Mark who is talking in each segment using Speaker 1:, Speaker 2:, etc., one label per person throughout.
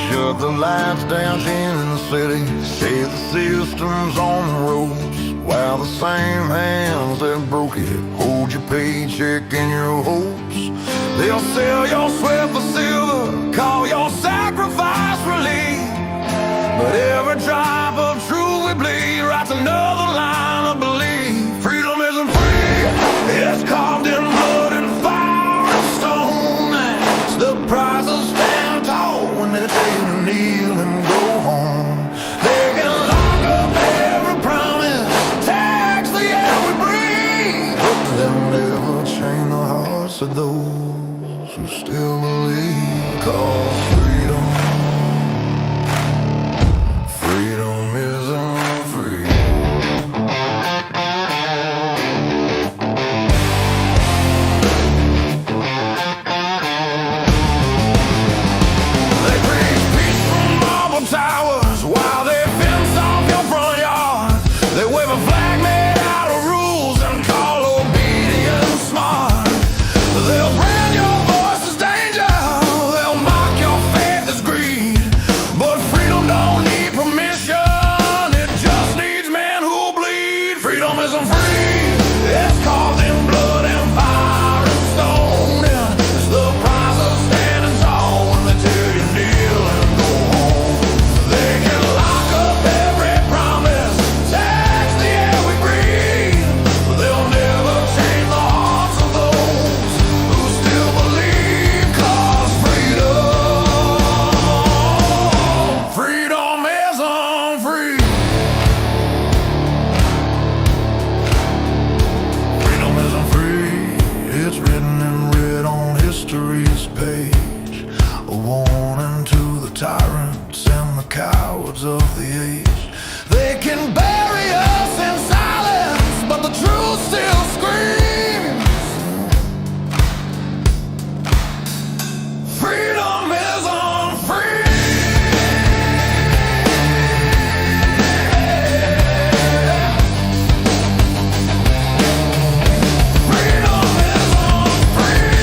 Speaker 1: Shut the lights down in the city, say the system's on the ropes, while the same hands that broke it hold your paycheck and your hopes. They'll sell your sweat for silver, call your sacrifice relief, but every drop of truth we bleed writes another line of belief. Freedom isn't free, it's carved in blood and fire and stone. It's the price of stand tall when they tell you to kneel and go home. They can lock up every promise, tax the air we breathe, but they'll never chain the hearts of those who still believe. 'Cause freedom isn't free. They preach peace from marble towers while they fence off your front yard. They wave a flag made out of rules and call obedience smart. They'll brand your voice as danger, they'll mock your faith as greed, but freedom don't need permission, it just needs men who'll bleed. Freedom isn't free, it's carved in blood and fire and stone. It's the price of standing tall when they tell you kneel and go home. They can lock up every promise, tax the air we breathe, but they'll never change the hearts of those who still believe. 'Cause freedom isn't free. Freedom isn't free, it's written in red on history's page, a warning to the tyrants and the cowards of the age. They can bury us in silence, but the truth still screams. Freedom isn't free. Freedom isn't free.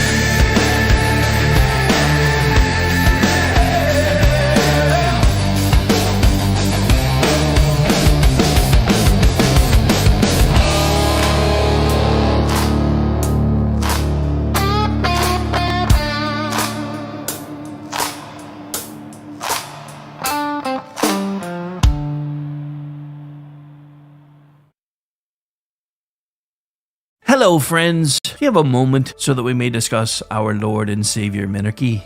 Speaker 2: Hello, friends. Do you have a moment so that we may discuss our Lord and Savior Minarchy?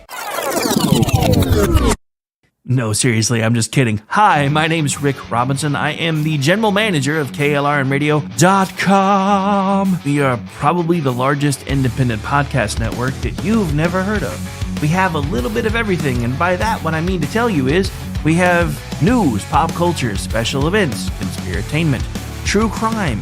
Speaker 2: No, seriously, I'm just kidding. Hi, my name's Rick Robinson. I am the general manager of KLRNradio.com. We are probably the largest independent podcast network that you've never heard of. We have a little bit of everything, and by that, what I mean to tell you is we have news, pop culture, special events, conspiratainment, true crime,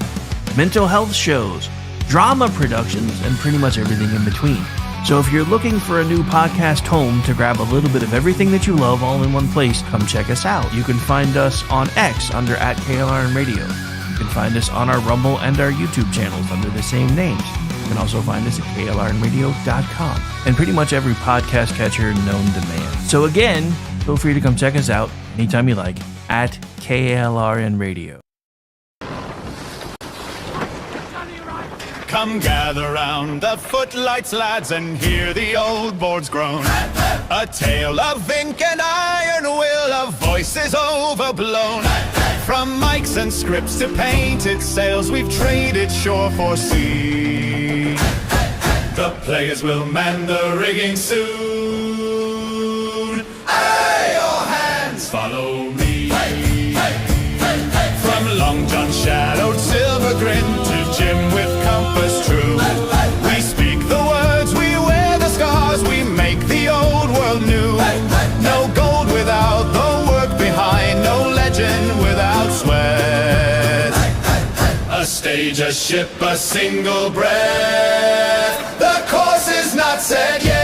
Speaker 2: mental health shows, drama productions, and pretty much everything in between. So if you're looking for a new podcast home to grab a little bit of everything that you love all in one place, come check us out. You can find us on X under @KLRNradio. You can find us on our Rumble and our YouTube channels under the same names. You can also find us at KLRNradio.com and pretty much every podcast catcher known to man. So again, feel free to come check us out anytime you like at KLRNradio.
Speaker 3: Come gather round the footlights, lads, and hear the old boards groan. A tale of ink and iron will, of voices overblown. From mics and scripts to painted sails, we've traded shore for sea. The players will man the rigging soon. Aye, your hands! We just ship a single breath. The course is not set yet.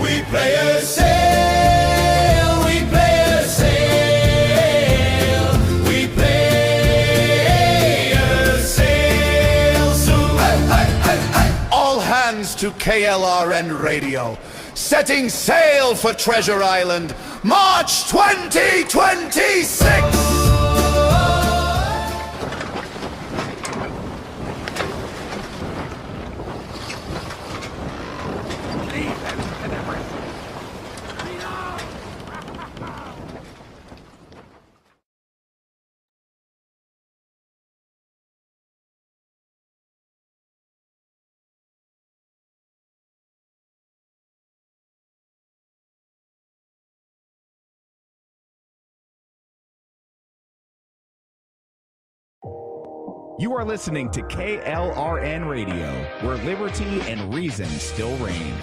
Speaker 3: We players sail, we players sail, we players sail soon. All hands to KLRN Radio, setting sail for Treasure Island, March 2026!
Speaker 4: You are listening to KLRN Radio, where liberty and reason still reign.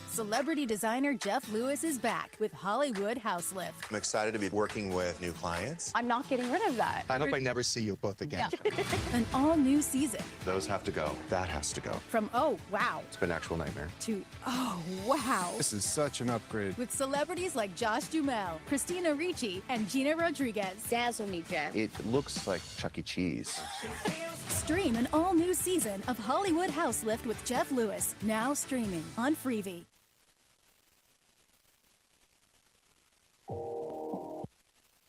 Speaker 5: Celebrity designer Jeff Lewis is back with Hollywood House Lift.
Speaker 6: I'm excited to be working with new clients.
Speaker 5: I'm not getting rid of that.
Speaker 6: I hope I never see you both again.
Speaker 5: An all-new season.
Speaker 6: Those have to go. That has to go.
Speaker 5: From oh, wow,
Speaker 6: It's been an actual nightmare.
Speaker 5: to oh, wow.
Speaker 7: This is such an upgrade.
Speaker 5: With celebrities like Josh Duhamel, Christina Ricci, and Gina Rodriguez.
Speaker 8: Dazzle me, Jeff.
Speaker 6: It looks like Chuck E. Cheese.
Speaker 5: Stream an all-new season of Hollywood House Lift with Jeff Lewis, now streaming on Freevee.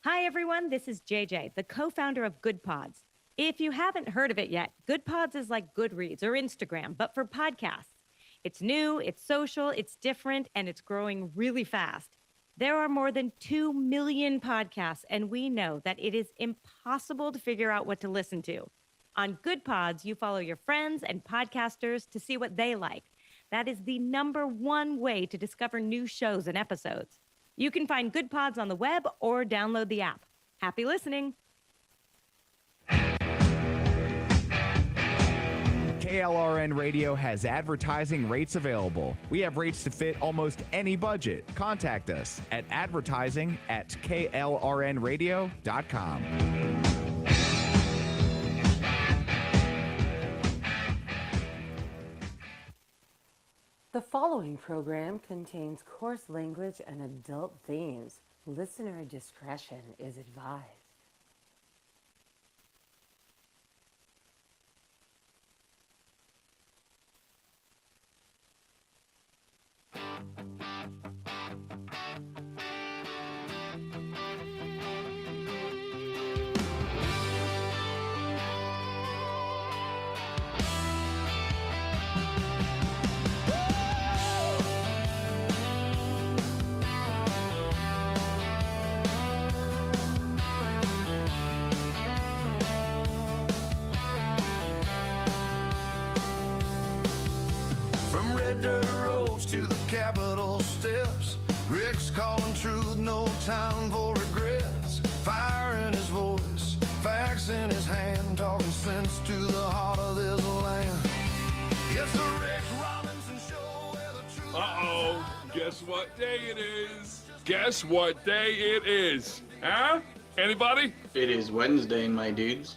Speaker 9: Hi, everyone. This is JJ, the co-founder of Good Pods. If you haven't heard of it yet, Good Pods is like Goodreads or Instagram, but for podcasts. It's new, it's social, it's different, and it's growing really fast. There are more than 2 million podcasts, and we know that it is impossible to figure out what to listen to. On Good Pods, you follow your friends and podcasters to see what they like. That is the #1 way to discover new shows and episodes. You can find Good Pods on the web or download the app. Happy listening.
Speaker 4: KLRN Radio has advertising rates available. We have rates to fit almost any budget. Contact us at advertising@klrnradio.com.
Speaker 10: The following program contains coarse language and adult themes. Listener discretion is advised.
Speaker 1: From red dirt roads to the Capitol steps, Rick's calling truth, no time for regrets. Fire in his voice, facts in his hand, talking sense to the heart of this land. Yes, the Rick Robinson Show, where the truth.
Speaker 11: Uh-oh, guess what day it is? Guess what day it is? Huh? Anybody?
Speaker 12: It is Wednesday, my dudes.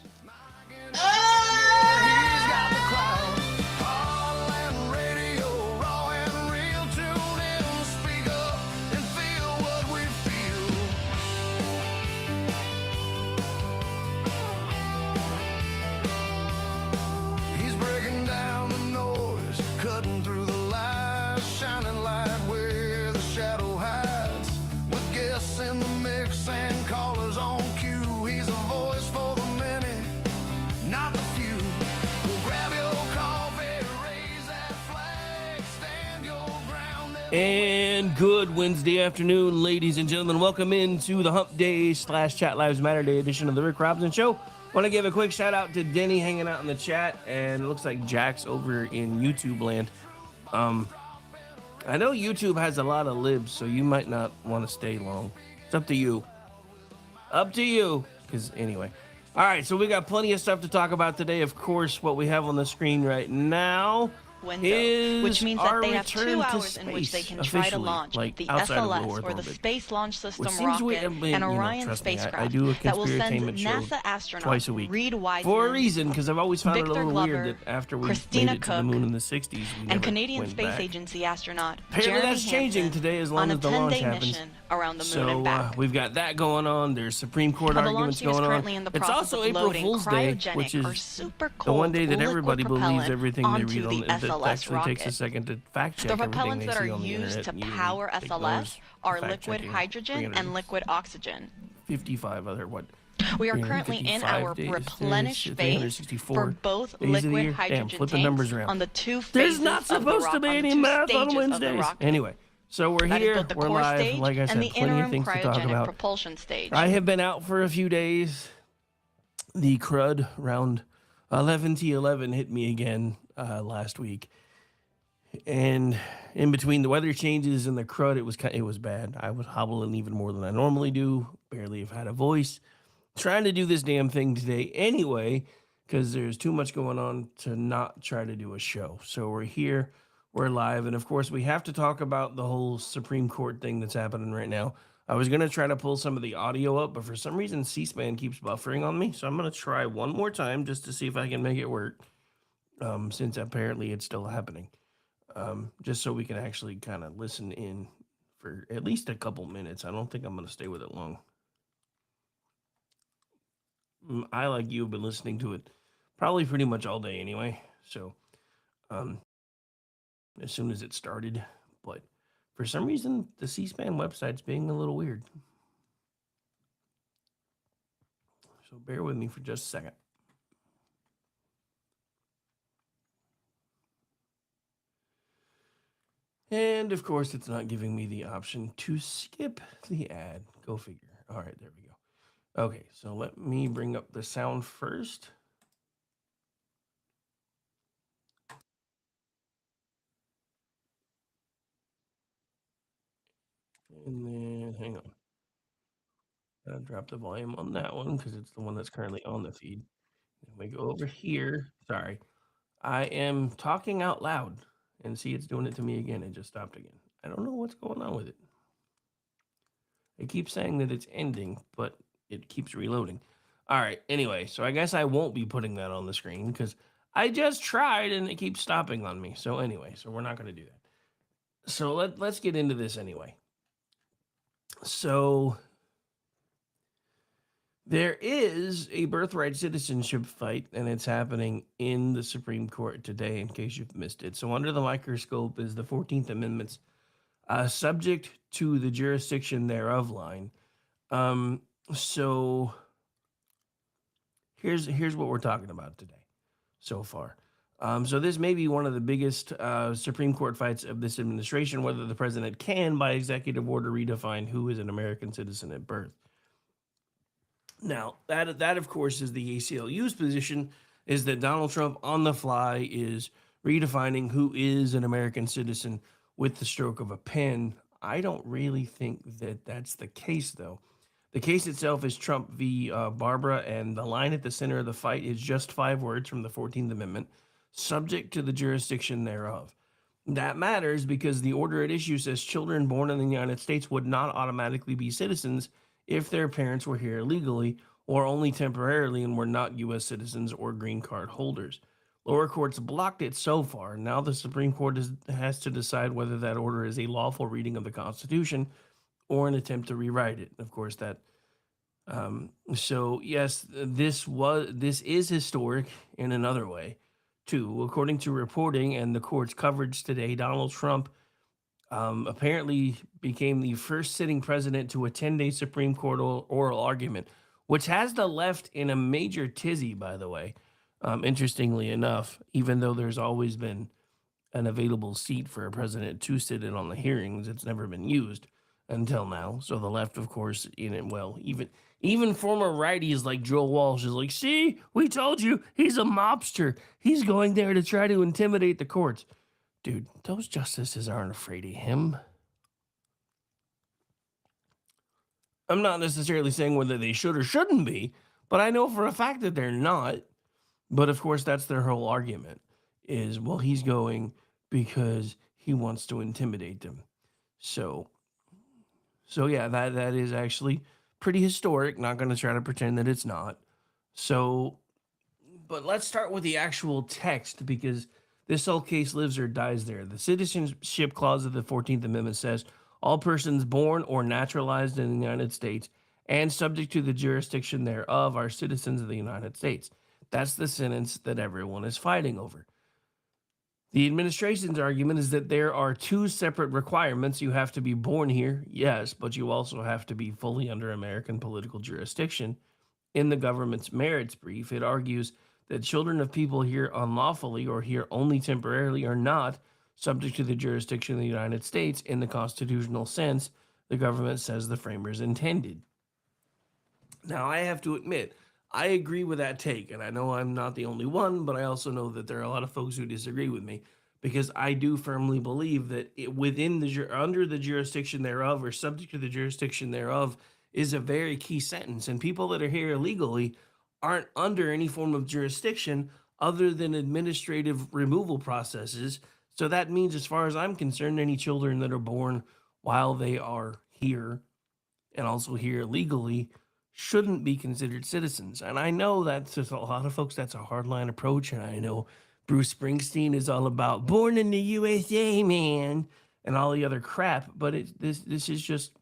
Speaker 1: He's got the crowd. Heartland Radio, raw and real. Tune in, speak up, and feel what we feel. He's breaking down the noise, cutting through the lies, shining light where the shadow hides. With guests in the mix and callers on cue, he's a voice for the many, not the few. Well, grab your coffee, raise that flag, stand your ground.
Speaker 2: And good Wednesday afternoon, ladies and gentlemen. Welcome into the Hump Day / Chat Lives Matter Day edition of the Rick Robinson Show. Want to give a quick shout out to Denny hanging out in the chat, and it looks like Jack's over in YouTube land. I know YouTube has a lot of libs, so you might not want to stay long. It's up to you. Up to you. Because anyway. All right, so we got plenty of stuff to talk about today. Of course, what we have on the screen right now
Speaker 7: window, which
Speaker 2: is
Speaker 7: means
Speaker 2: our
Speaker 7: that they have
Speaker 2: return
Speaker 7: 2
Speaker 2: to
Speaker 7: hours in which they
Speaker 2: space
Speaker 7: can try to
Speaker 2: officially,
Speaker 7: launch
Speaker 2: like
Speaker 7: the
Speaker 2: outside of low
Speaker 7: SLS,
Speaker 2: Earth
Speaker 7: or the
Speaker 2: orbit.
Speaker 7: Space Launch
Speaker 2: Which
Speaker 7: System
Speaker 2: seems weird.
Speaker 7: rocket,
Speaker 2: I mean,
Speaker 7: and
Speaker 2: you know,
Speaker 7: Orion
Speaker 2: trust me, I
Speaker 7: spacecraft
Speaker 2: do a
Speaker 7: that will send
Speaker 2: conspiratainment show
Speaker 7: NASA astronauts
Speaker 2: twice a week.
Speaker 7: Reed Wiseman,
Speaker 2: For a reason, because I've always found it a
Speaker 7: Victor
Speaker 2: little
Speaker 7: Glover,
Speaker 2: weird that after we
Speaker 7: Christina
Speaker 2: made it to the
Speaker 7: Cook,
Speaker 2: moon in the 60s, we
Speaker 7: and
Speaker 2: never
Speaker 7: Canadian
Speaker 2: went
Speaker 7: Space
Speaker 2: back.
Speaker 7: Agency astronaut
Speaker 2: Apparently
Speaker 7: Jeremy
Speaker 2: that's changing
Speaker 7: Hansen
Speaker 2: today as long
Speaker 7: on a
Speaker 2: as the launch
Speaker 7: 10-day
Speaker 2: happens.
Speaker 7: mission around the moon
Speaker 2: So
Speaker 7: and back.
Speaker 2: we've got that going on. There's Supreme Court
Speaker 7: Now, the
Speaker 2: arguments
Speaker 7: launch team is
Speaker 2: going on.
Speaker 7: currently in the
Speaker 2: It's
Speaker 7: process
Speaker 2: also
Speaker 7: of
Speaker 2: April
Speaker 7: loading
Speaker 2: Fool's Day,
Speaker 7: cryogenic
Speaker 2: which
Speaker 7: or
Speaker 2: is
Speaker 7: super
Speaker 2: the
Speaker 7: cold
Speaker 2: one day that
Speaker 7: liquid
Speaker 2: everybody believes
Speaker 7: propellant
Speaker 2: everything they
Speaker 7: onto
Speaker 2: read on
Speaker 7: the
Speaker 2: that
Speaker 7: SLS
Speaker 2: actually takes a
Speaker 7: rocket.
Speaker 2: second to fact check
Speaker 7: The
Speaker 2: everything
Speaker 7: propellants
Speaker 2: they
Speaker 7: that
Speaker 2: see
Speaker 7: are
Speaker 2: on the
Speaker 7: used
Speaker 2: internet.
Speaker 7: to
Speaker 2: and usually
Speaker 7: power
Speaker 2: ignores
Speaker 7: SLS are
Speaker 2: fact
Speaker 7: liquid
Speaker 2: checking
Speaker 7: hydrogen and liquid oxygen.
Speaker 2: 55 other what?
Speaker 7: We are currently in our
Speaker 2: 355 days,
Speaker 7: replenish phase
Speaker 2: 364
Speaker 7: for both
Speaker 2: days of the
Speaker 7: liquid
Speaker 2: year. Damn,
Speaker 7: hydrogen
Speaker 2: flip the numbers
Speaker 7: tanks
Speaker 2: around.
Speaker 7: on the 2
Speaker 2: There's
Speaker 7: phases
Speaker 2: not
Speaker 7: of the
Speaker 2: supposed to
Speaker 7: rock-
Speaker 2: be
Speaker 7: on the
Speaker 2: any
Speaker 7: 2
Speaker 2: math on
Speaker 7: stages of the
Speaker 2: Wednesdays.
Speaker 7: rocket.
Speaker 2: Anyway, so we're
Speaker 7: That is
Speaker 2: here,
Speaker 7: both the
Speaker 2: we're
Speaker 7: core
Speaker 2: live.
Speaker 7: stage
Speaker 2: Like I
Speaker 7: and
Speaker 2: said,
Speaker 7: the
Speaker 2: plenty of
Speaker 7: interim
Speaker 2: things to talk
Speaker 7: cryogenic
Speaker 2: about.
Speaker 7: propulsion stage.
Speaker 2: I have been out for a few days. The crud round 11T11 hit me again last week, and in between the weather changes and the crud, it was bad. I was hobbling even more than I normally do. Barely have had a voice. Trying to do this damn thing today anyway, because there's too much going on to not try to do a show. So we're here, we're live, and of course we have to talk about the whole Supreme Court thing that's happening right now. I was going to try to pull some of the audio up, but for some reason C-SPAN keeps buffering on me, so I'm going to try one more time just to see if I can make it work, since apparently it's still happening, just so we can actually kind of listen in for at least a couple minutes. I don't think I'm going to stay with it long. I, like you, have been listening to it probably pretty much all day anyway. So, as soon as it started, but for some reason, the C-SPAN website's being a little weird. So bear with me for just a second. And of course, it's not giving me the option to skip the ad. Go figure. All right, there we go. Okay, so let me bring up the sound first. And then, hang on. I'll drop the volume on that one because it's the one that's currently on the feed. And we go over here. Sorry. I am talking out loud. And see, it's doing it to me again. It just stopped again. I don't know what's going on with it. It keeps saying that it's ending, but it keeps reloading. All right. Anyway, so I guess I won't be putting that on the screen because I just tried and it keeps stopping on me. So anyway, so we're not going to do that. So let's get into this anyway. So there is a birthright citizenship fight, and it's happening in the Supreme Court today, in case you've missed it. So under the microscope is the 14th Amendment's subject to the jurisdiction thereof line. So here's what we're talking about today so far. So this may be one of the biggest Supreme Court fights of this administration, whether the president can, by executive order, redefine who is an American citizen at birth. Now, that of course is the ACLU's position, is that Donald Trump on the fly is redefining who is an American citizen with the stroke of a pen. I don't really think that that's the case, though. The case itself is Trump v. Barbara, and the line at the center of the fight is just 5 words from the 14th Amendment, subject to the jurisdiction thereof. That matters because the order at issue says children born in the United States would not automatically be citizens if their parents were here illegally or only temporarily and were not U.S. citizens or green card holders. Lower courts blocked it so far. Now the Supreme Court has to decide whether that order is a lawful reading of the Constitution or an attempt to rewrite it. Of course, that. So yes, this is historic in another way, too. According to reporting and the court's coverage today, Donald Trump apparently became the first sitting president to attend a Supreme Court oral argument, which has the left in a major tizzy, by the way. Interestingly enough, even though there's always been an available seat for a president to sit in on the hearings, it's never been used until now. So the left, of course, even former righties like Joe Walsh is like, see, we told you, he's a mobster. He's going there to try to intimidate the courts. Dude, those justices aren't afraid of him. I'm not necessarily saying whether they should or shouldn't be, but I know for a fact that they're not. But of course, that's their whole argument, is, well, he's going because he wants to intimidate them. So yeah, that is actually pretty historic. Not going to try to pretend that it's not. So, but let's start with the actual text because this whole case lives or dies there. The citizenship clause of the 14th Amendment says all persons born or naturalized in the United States and subject to the jurisdiction thereof are citizens of the United States. That's the sentence that everyone is fighting over. The administration's argument is that there are two separate requirements. You have to be born here, yes, but you also have to be fully under American political jurisdiction. In the government's merits brief, it argues that children of people here unlawfully or here only temporarily are not subject to the jurisdiction of the United States in the constitutional sense the government says the framers intended. Now, I have to admit, I agree with that take, and I know I'm not the only one, but I also know that there are a lot of folks who disagree with me because I do firmly believe that under the jurisdiction thereof or subject to the jurisdiction thereof is a very key sentence, and people that are here illegally aren't under any form of jurisdiction other than administrative removal processes. So that means, as far as I'm concerned, any children that are born while they are here and also here legally shouldn't be considered citizens. And I know that's just a lot of folks, that's a hardline approach. And I know Bruce Springsteen is all about born in the USA, man, and all the other crap. But this is just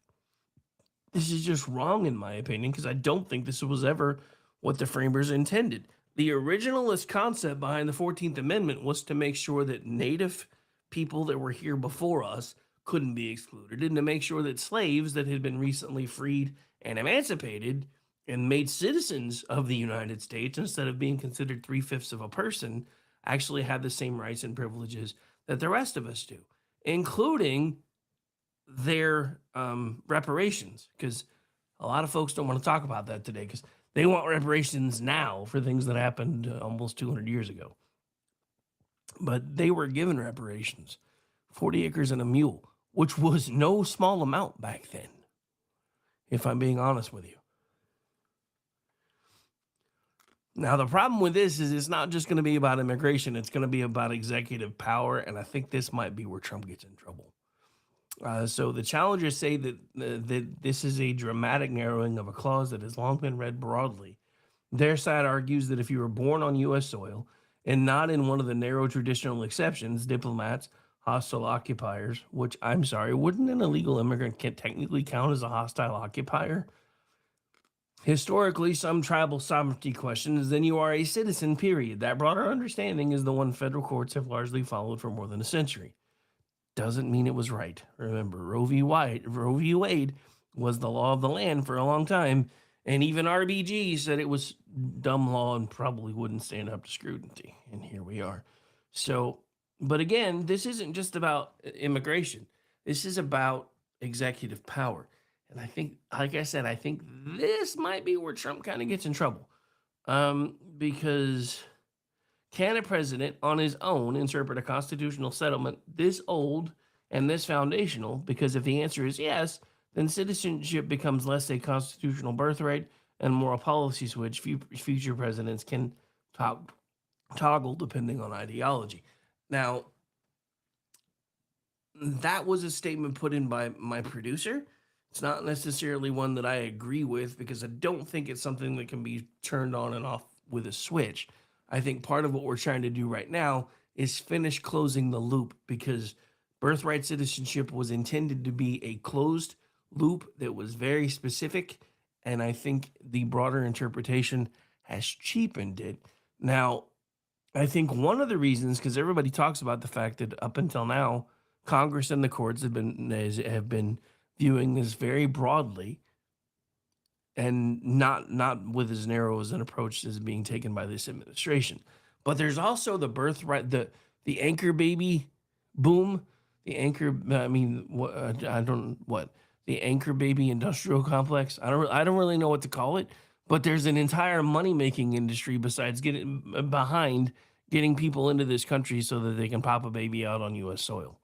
Speaker 2: wrong in my opinion, because I don't think this was ever what the framers intended. The originalist concept behind the 14th Amendment was to make sure that Native people that were here before us couldn't be excluded, and to make sure that slaves that had been recently freed and emancipated and made citizens of the United States, instead of being considered 3/5 of a person, actually had the same rights and privileges that the rest of us do, including their reparations. Because a lot of folks don't want to talk about that today because they want reparations now for things that happened almost 200 years ago. But they were given reparations, 40 acres and a mule, which was no small amount back then, if I'm being honest with you. Now, the problem with this is it's not just going to be about immigration. It's going to be about executive power, and I think this might be where Trump gets in trouble. So the challengers say that this is a dramatic narrowing of a clause that has long been read broadly. Their side argues that if you were born on U.S. soil and not in one of the narrow traditional exceptions, diplomats, hostile occupiers, which, I'm sorry, wouldn't an illegal immigrant technically count as a hostile occupier? Historically, some tribal sovereignty questions, then you are a citizen, period. That broader understanding is the one federal courts have largely followed for more than a century. Doesn't mean it was right. Remember, Roe v. Wade was the law of the land for a long time, and even RBG said it was dumb law and probably wouldn't stand up to scrutiny, and here we are. So, but again, this isn't just about immigration. This is about executive power. And I think, like I said, I think this might be where Trump kind of gets in trouble. Because can a president on his own interpret a constitutional settlement this old and this foundational? Because if the answer is yes, then citizenship becomes less a constitutional birthright and more a policy switch future presidents can toggle depending on ideology. Now, that was a statement put in by my producer. It's not necessarily one that I agree with because I don't think it's something that can be turned on and off with a switch. I think part of what we're trying to do right now is finish closing the loop, because birthright citizenship was intended to be a closed loop that was very specific, and I think the broader interpretation has cheapened it. Now, I think one of the reasons, because everybody talks about the fact that up until now, Congress and the courts have been viewing this very broadly and not with as narrow as an approach as being taken by this administration. But there's also the birthright, the anchor baby boom, the anchor the anchor baby industrial complex. I don't really know what to call it, but there's an entire money-making industry besides getting people into this country so that they can pop a baby out on U.S. soil.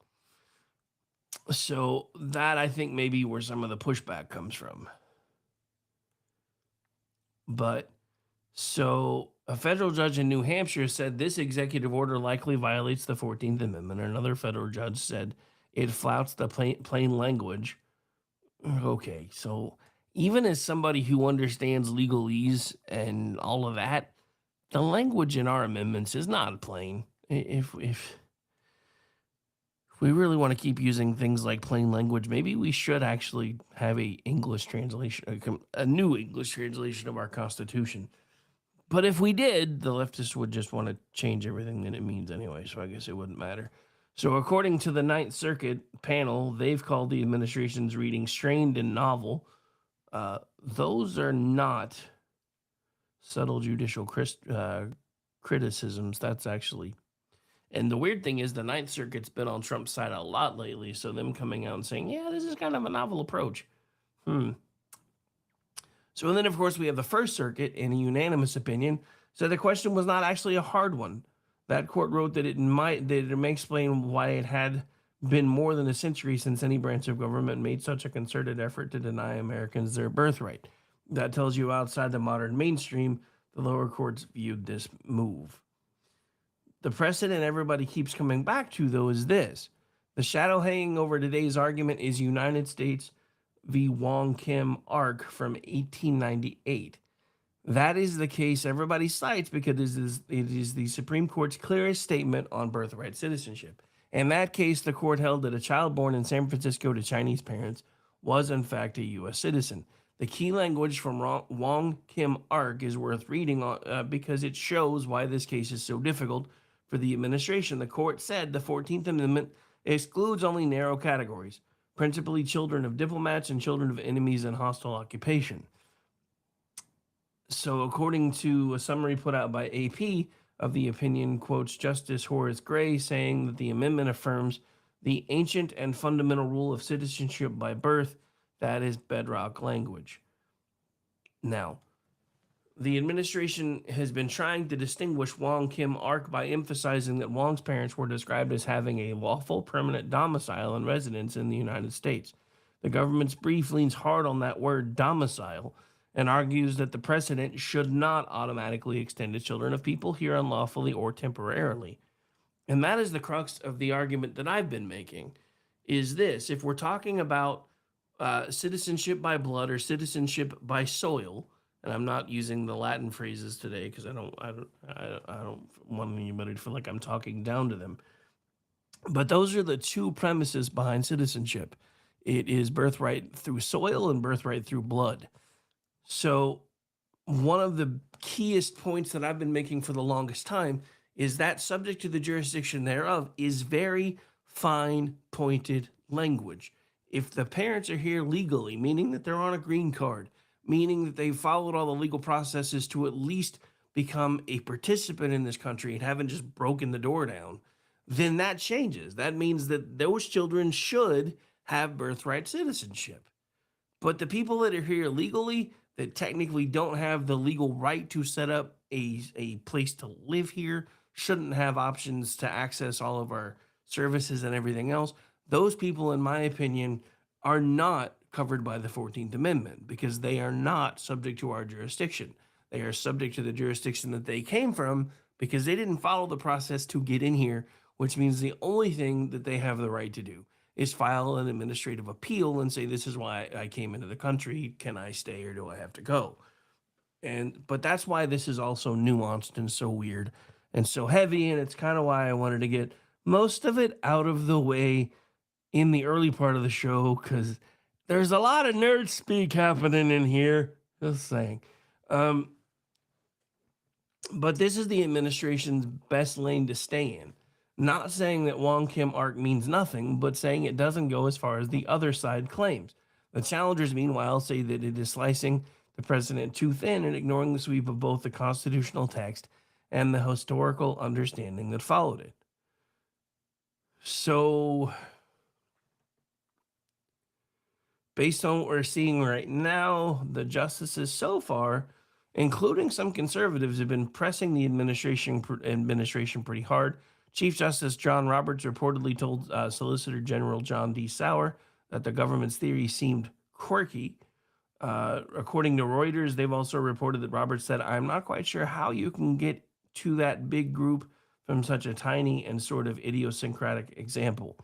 Speaker 2: So that, I think, may be where some of the pushback comes from. But so A federal judge in New Hampshire said this executive order likely violates the 14th Amendment. Another federal judge said it flouts the plain language. Okay, so even as somebody who understands legalese and all of that, the language in our amendments is not plain. If we really want to keep using things like plain language, maybe we should actually have a English translation, a new English translation of our Constitution. But if we did, the leftists would just want to change everything that it means anyway, so I guess it wouldn't matter. So according to the Ninth Circuit panel, they've called the administration's reading strained and novel. Those are not subtle judicial criticisms. That's actually... And the weird thing is the Ninth Circuit's been on Trump's side a lot lately, so them coming out and saying, yeah, this is kind of a novel approach. So then, of course, we have the First Circuit, in a unanimous opinion, said the question was not actually a hard one. That court wrote that it may explain why it had been more than a century since any branch of government made such a concerted effort to deny Americans their birthright. That tells you outside the modern mainstream, the lower courts viewed this move. The precedent everybody keeps coming back to, though, is this. The shadow hanging over today's argument is United States v. Wong Kim Ark from 1898. That is the case everybody cites because it is the Supreme Court's clearest statement on birthright citizenship. In that case, the court held that a child born in San Francisco to Chinese parents was, in fact, a U.S. citizen. The key language from Wong Kim Ark is worth reading because it shows why this case is so difficult for the administration. The court said the 14th Amendment excludes only narrow categories, principally children of diplomats and children of enemies in hostile occupation. So according to a summary put out by AP of the opinion, quotes Justice Horace Gray saying that the amendment affirms the ancient and fundamental rule of citizenship by birth, that is bedrock language. Now, the administration has been trying to distinguish Wong Kim Ark by emphasizing that Wong's parents were described as having a lawful permanent domicile and residence in the United States. The government's brief leans hard on that word domicile and argues that the precedent should not automatically extend to children of people here unlawfully or temporarily. And that is the crux of the argument that I've been making, is this. If we're talking about citizenship by blood or citizenship by soil, and I'm not using the Latin phrases today because I don't want anybody to feel like I'm talking down to them. But those are the two premises behind citizenship. It is birthright through soil and birthright through blood. So one of the keyest points that I've been making for the longest time is that subject to the jurisdiction thereof is very fine-pointed language. If the parents are here legally, meaning that they're on a green card, meaning that they've followed all the legal processes to at least become a participant in this country and haven't just broken the door down, then that changes. That means that those children should have birthright citizenship. But the people that are here legally, that technically don't have the legal right to set up a place to live here, shouldn't have options to access all of our services and everything else, those people, in my opinion, are not covered by the 14th Amendment because they are not subject to our jurisdiction. They are subject to the jurisdiction that they came from because they didn't follow the process to get in here, which means the only thing that they have the right to do is file an administrative appeal and say, this is why I came into the country. Can I stay or do I have to go? But that's why this is also nuanced and so weird and so heavy, and it's kind of why I wanted to get most of it out of the way in the early part of the show, because there's a lot of nerd speak happening in here. Just saying. But this is the administration's best lane to stay in. Not saying that Wong Kim Ark means nothing, but saying it doesn't go as far as the other side claims. The challengers, meanwhile, say that it is slicing the president too thin and ignoring the sweep of both the constitutional text and the historical understanding that followed it. So, based on what we're seeing right now, the justices so far, including some conservatives, have been pressing the administration pretty hard. Chief Justice John Roberts reportedly told Solicitor General John D. Sauer that the government's theory seemed quirky. According to Reuters, they've also reported that Roberts said, "I'm not quite sure how you can get to that big group from such a tiny and sort of idiosyncratic example."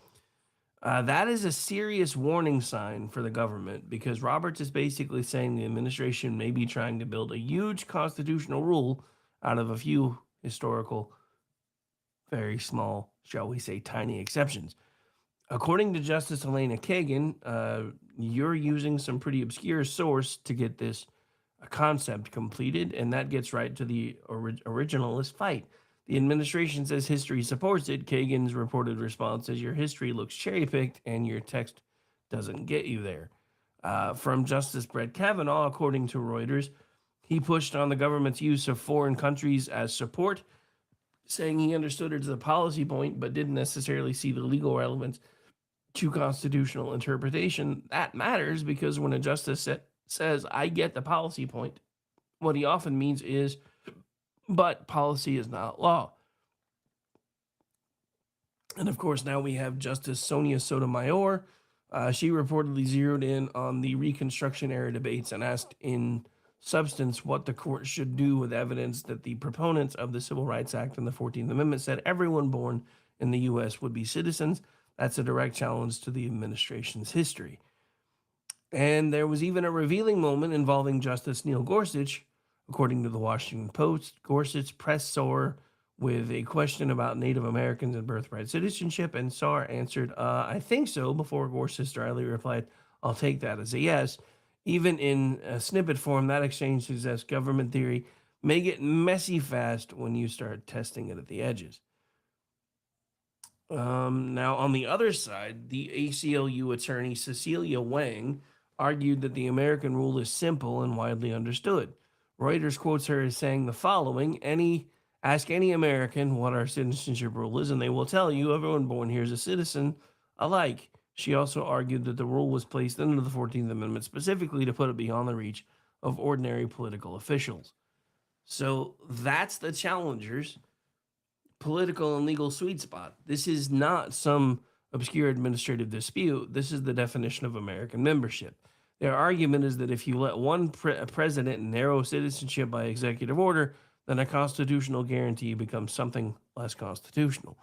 Speaker 2: That is a serious warning sign for the government, because Roberts is basically saying the administration may be trying to build a huge constitutional rule out of a few historical, very small, shall we say, tiny exceptions. According to Justice Elena Kagan, you're using some pretty obscure source to get this concept completed, and that gets right to the originalist fight. The administration says history supports it. Kagan's reported response is your history looks cherry-picked and your text doesn't get you there. From Justice Brett Kavanaugh, according to Reuters, he pushed on the government's use of foreign countries as support, saying he understood it as a policy point but didn't necessarily see the legal relevance to constitutional interpretation. That matters because when a justice says, I get the policy point, what he often means is, but policy is not law. And of course, now we have Justice Sonia Sotomayor. She reportedly zeroed in on the Reconstruction era debates and asked in substance what the court should do with evidence that the proponents of the Civil Rights Act and the 14th Amendment said everyone born in the U.S. would be citizens. That's a direct challenge to the administration's history. And there was even a revealing moment involving Justice Neil Gorsuch. According to the Washington Post, Gorsuch pressed Sauer with a question about Native Americans and birthright citizenship, and Sauer answered, I think so, before Gorsuch dryly replied, I'll take that as a yes. Even in a snippet form, that exchange suggests government theory may get messy fast when you start testing it at the edges. Now, on the other side, the ACLU attorney Cecilia Wang argued that the American rule is simple and widely understood. Reuters quotes her as saying the following: ask any American what our citizenship rule is, and they will tell you everyone born here is a citizen alike. She also argued that the rule was placed under the 14th Amendment specifically to put it beyond the reach of ordinary political officials. So that's the challengers' political and legal sweet spot. This is not some obscure administrative dispute. This is the definition of American membership. Their argument is that if you let one president narrow citizenship by executive order, then a constitutional guarantee becomes something less constitutional.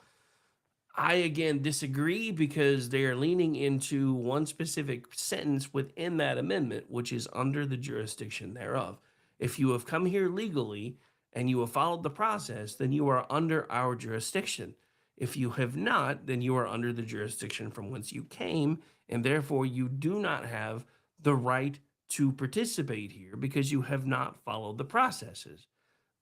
Speaker 2: I, again, disagree because they are leaning into one specific sentence within that amendment, which is under the jurisdiction thereof. If you have come here legally and you have followed the process, then you are under our jurisdiction. If you have not, then you are under the jurisdiction from whence you came, and therefore you do not have the right to participate here because you have not followed the processes.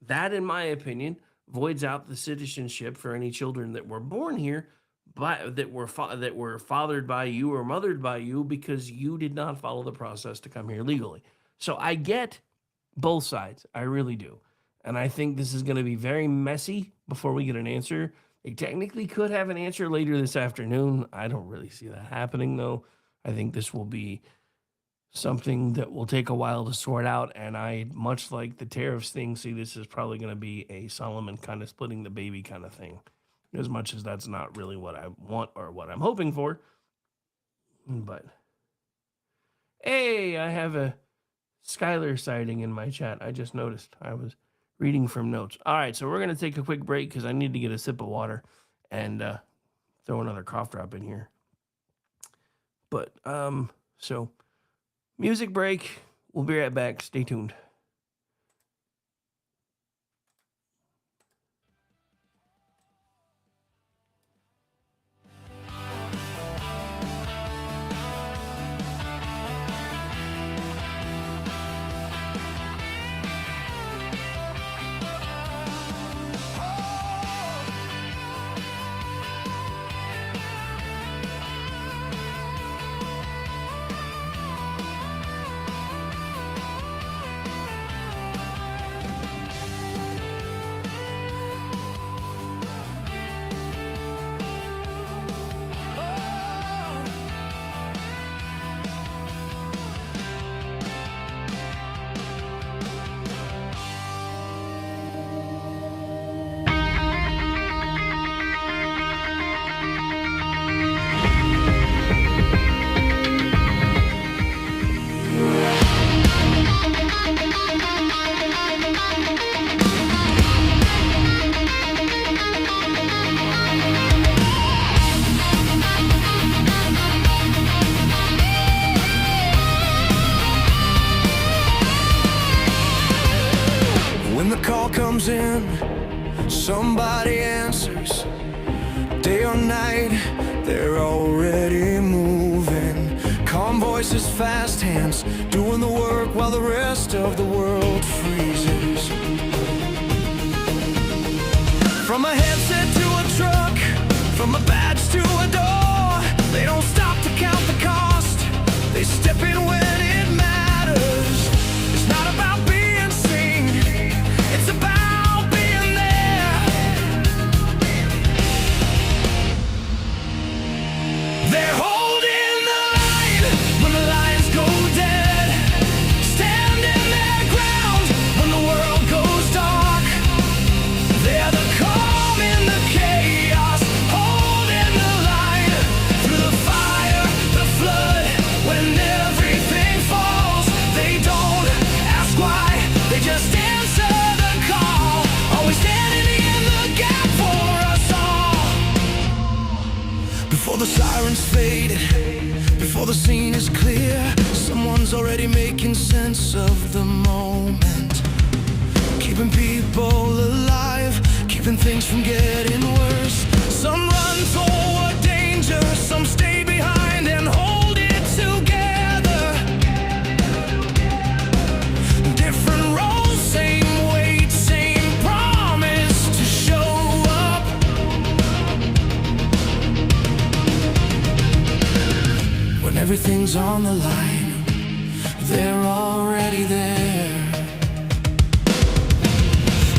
Speaker 2: That, in my opinion, voids out the citizenship for any children that were born here, but that were fathered by you or mothered by you because you did not follow the process to come here legally. So I get both sides. I really do. And I think this is going to be very messy before we get an answer. They technically could have an answer later this afternoon. I don't really see that happening, though. I think this will be something that will take a while to sort out, and I, much like the tariffs thing, see this is probably going to be a Solomon kind of splitting the baby kind of thing, as much as that's not really what I want or what I'm hoping for. But, hey, I have a Skylar sighting in my chat. I just noticed. I was reading from notes. All right, so we're going to take a quick break because I need to get a sip of water and throw another cough drop in here. But, so... music break. We'll be right back. Stay tuned.
Speaker 1: When the call comes in, somebody answers. Day or night, they're already moving. Calm voices, fast hands, doing the work while the rest of the world freezes. From a headset to a truck, from a badge to a door, they don't stop to count the cost. They step in when it matters. It's not about being seen, it's about being there. They're holding the line when the lines go dead, standing their ground when the world goes dark. They're the calm in the chaos, holding the line through the fire, the flood. When everything falls, they don't ask why, they just answer the call. Always standing in the gap for us all. Before the sirens fade, before the scene is clear, someone's already making sense of the moment. Keeping people alive, keeping things from getting worse. Some run toward danger, some stay behind and hold it together. Different roles, same weight, same promise to show up. When everything's on the line, they're already there.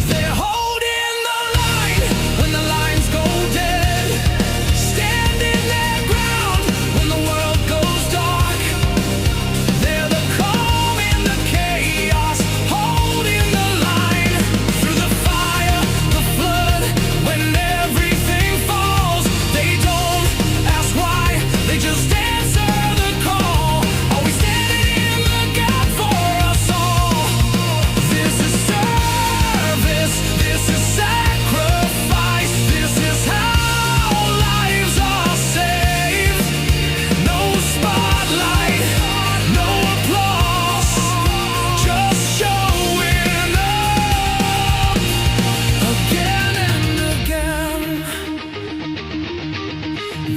Speaker 1: They're holding the line when the lines go dead, standing their ground when the world goes dark. They're the calm in the chaos, holding the line through the fire, the flood. When everything falls, they don't ask why, they just answer the call. Always standing in the gap for us all. This is service, this is sacrifice, this is how lives are saved. No spotlight, no applause, just showing up again and again.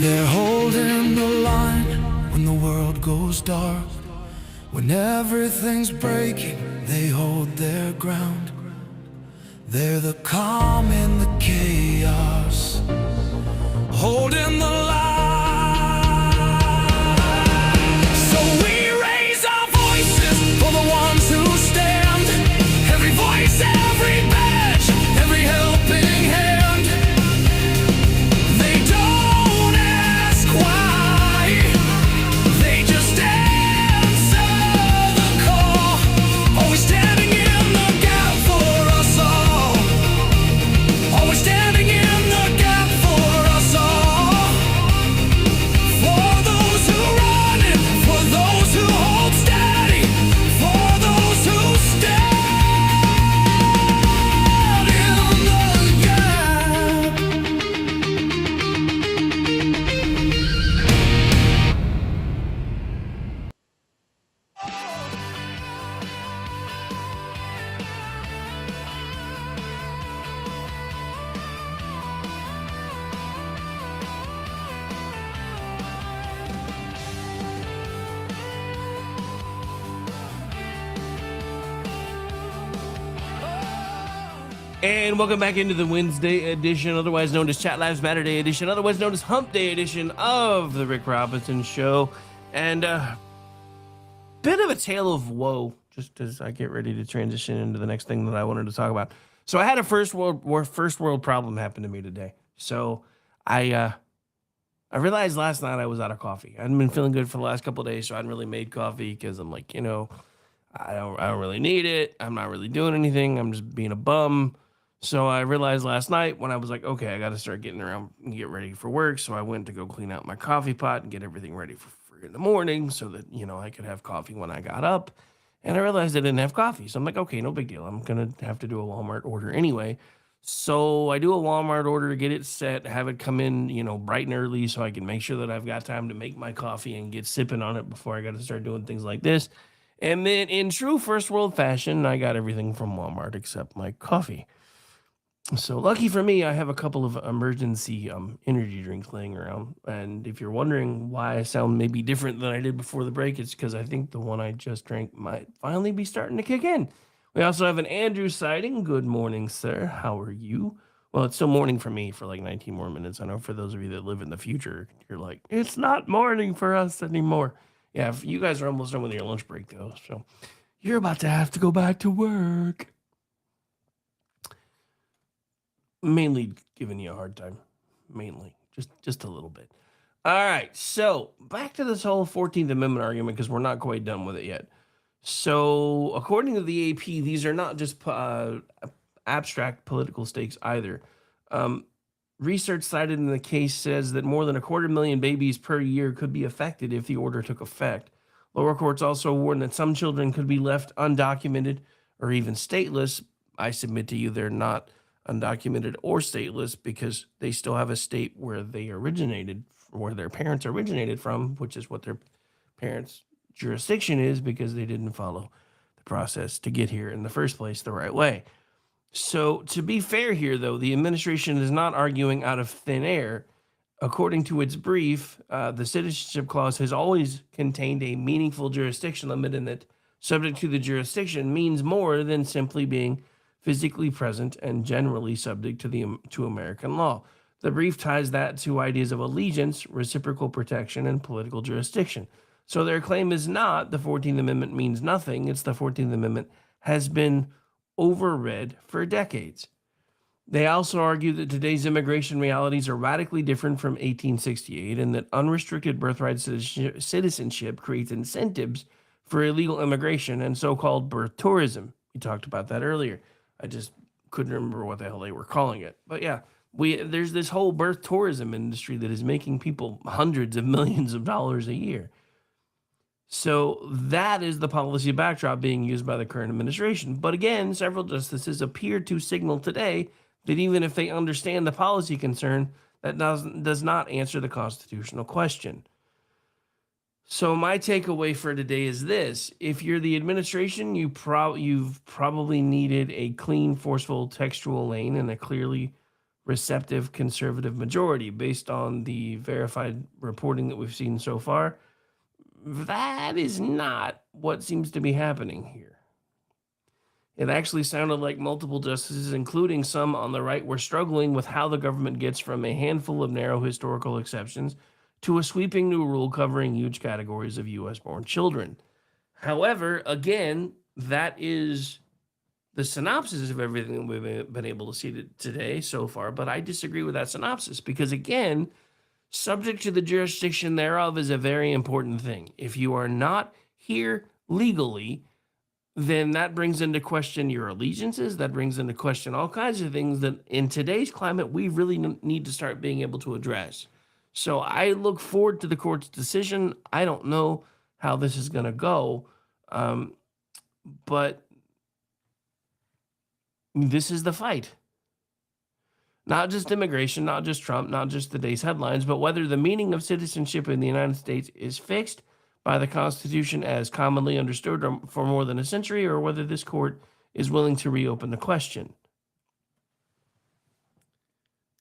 Speaker 1: They're holding the line when the world goes dark. When everything's breaking, they hold their ground. They're the calm in the chaos, holding the line. So we raise our voices for the ones who stand. Every voice, every badge, every helping hand. They don't ask why, they just answer the call. Always standing in the gap for us all. Always standing in the gap for us all. For those who run and for those who hold steady, for those who stand in the gap.
Speaker 2: And welcome back into the Wednesday edition, otherwise known as Chat Lives Matter Day edition, otherwise known as Hump Day edition of the Rick Robinson Show. And bit of a tale of woe, just as I get ready to transition into the next thing that I wanted to talk about. So I had a first world problem happen to me today. So I realized last night I was out of coffee. I hadn't been feeling good for the last couple of days, so I hadn't really made coffee because I'm like, I don't really need it. I'm not really doing anything. I'm just being a bum. So I realized last night when I was like, okay, I got to start getting around and get ready for work. So I went to go clean out my coffee pot and get everything ready for in the morning so that, I could have coffee when I got up. And I realized I didn't have coffee. So I'm like, okay, no big deal. I'm going to have to do a Walmart order anyway. So I do a Walmart order, get it set, have it come in, bright and early so I can make sure that I've got time to make my coffee and get sipping on it before I got to start doing things like this. And then in true first world fashion, I got everything from Walmart except my coffee. So lucky for me, I have a couple of emergency energy drinks laying around. And if you're wondering why I sound maybe different than I did before the break, it's because I think the one I just drank might finally be starting to kick in. We also have an Andrew sighting. Good morning, sir. How are you? Well, it's still morning for me for like 19 more minutes. I know for those of you that live in the future, you're like, it's not morning for us anymore. Yeah, you guys are almost done with your lunch break, though. So you're about to have to go back to work. Mainly giving you a hard time. Mainly. Just a little bit. All right. So back to this whole 14th Amendment argument because we're not quite done with it yet. So according to the AP, these are not just abstract political stakes either. Research cited in the case says that more than 250,000 babies per year could be affected if the order took effect. Lower courts also warned that some children could be left undocumented or even stateless. I submit to you they're not undocumented or stateless because they still have a state where they originated, where their parents originated from, which is what their parents' jurisdiction is because they didn't follow the process to get here in the first place the right way. So, to be fair here, though, the administration is not arguing out of thin air. According to its brief, the citizenship clause has always contained a meaningful jurisdiction limit, and that subject to the jurisdiction means more than simply being physically present and generally subject to American law. The brief ties that to ideas of allegiance, reciprocal protection, and political jurisdiction. So their claim is not the 14th Amendment means nothing. It's the 14th Amendment has been overread for decades. They also argue that today's immigration realities are radically different from 1868 and that unrestricted birthright citizenship creates incentives for illegal immigration and so-called birth tourism. We talked about that earlier. I just couldn't remember what the hell they were calling it. But yeah, there's this whole birth tourism industry that is making people hundreds of millions of dollars a year. So that is the policy backdrop being used by the current administration. But again, several justices appear to signal today that even if they understand the policy concern, that does not answer the constitutional question. So my takeaway for today is this. If you're the administration, you've probably needed a clean, forceful textual lane and a clearly receptive conservative majority based on the verified reporting that we've seen so far. That is not what seems to be happening here. It actually sounded like multiple justices, including some on the right, were struggling with how the government gets from a handful of narrow historical exceptions to a sweeping new rule covering huge categories of U.S.-born children. However, again, that is the synopsis of everything we've been able to see today so far, but I disagree with that synopsis because, again, subject to the jurisdiction thereof is a very important thing. If you are not here legally, then that brings into question your allegiances. That brings into question all kinds of things that in today's climate, we really need to start being able to address. So I look forward to the court's decision. I don't know how this is going to go, but this is the fight. Not just immigration, not just Trump, not just today's headlines, but whether the meaning of citizenship in the United States is fixed by the Constitution as commonly understood for more than a century, or whether this court is willing to reopen the question.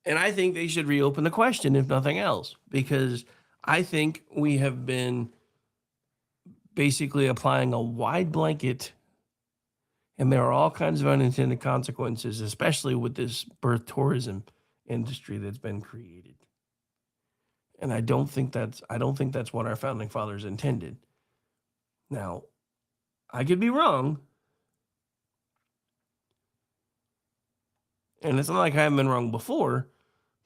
Speaker 2: And I think they should reopen the question, if nothing else, because I think we have been basically applying a wide blanket, and there are all kinds of unintended consequences, especially with this birth tourism industry that's been created. And I don't think that's what our founding fathers intended. Now, I could be wrong. And it's not like I haven't been wrong before,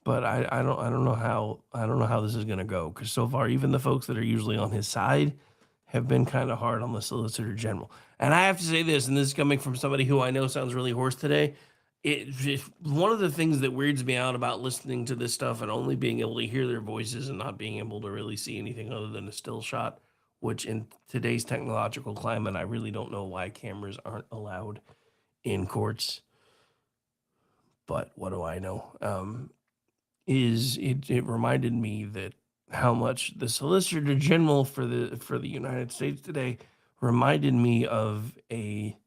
Speaker 2: but I don't know how this is going to go, because so far even the folks that are usually on his side have been kind of hard on the Solicitor General. And I have to say this, and this is coming from somebody who I know sounds really hoarse today. One of the things that weirds me out about listening to this stuff and only being able to hear their voices and not being able to really see anything other than a still shot, which in today's technological climate, I really don't know why cameras aren't allowed in courts. But what do I know? It reminded me that how much the Solicitor General for the United States today reminded me of a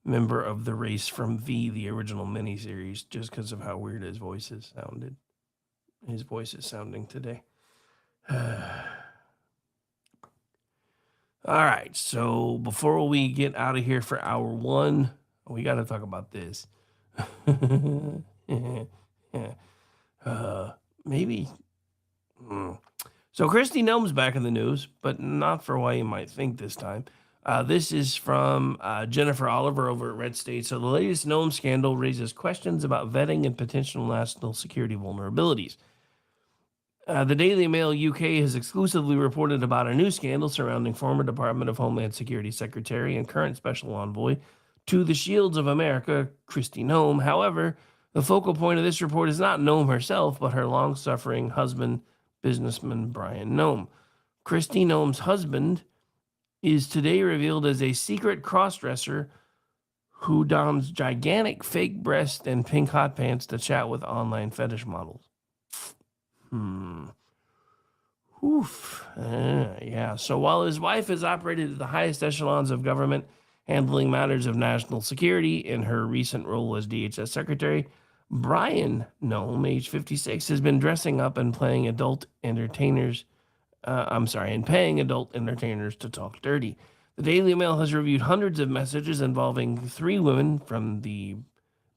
Speaker 2: member of the race from V, the original miniseries, just because of how weird his voices sounded. His voice is sounding today. All right, so before we get out of here for hour one, we got to talk about this. Maybe. So Kristi Noem's back in the news, but not for why you might think this time. This is from Jennifer Oliver over at Red State. So the latest Noem scandal raises questions about vetting and potential national security vulnerabilities. The Daily Mail UK has exclusively reported about a new scandal surrounding former Department of Homeland Security Secretary and current Special Envoy to the Shields of America, Kristi Noem. However, the focal point of this report is not Noem herself, but her long-suffering husband, businessman Brian Noem. Kristi Noem's husband is today revealed as a secret crossdresser who dons gigantic fake breasts and pink hot pants to chat with online fetish models. Yeah. So while his wife has operated at the highest echelons of government, handling matters of national security in her recent role as DHS secretary, Brian Noem, age 56, has been dressing up and playing adult entertainers. And paying adult entertainers to talk dirty. The Daily Mail has reviewed hundreds of messages involving 3 women from the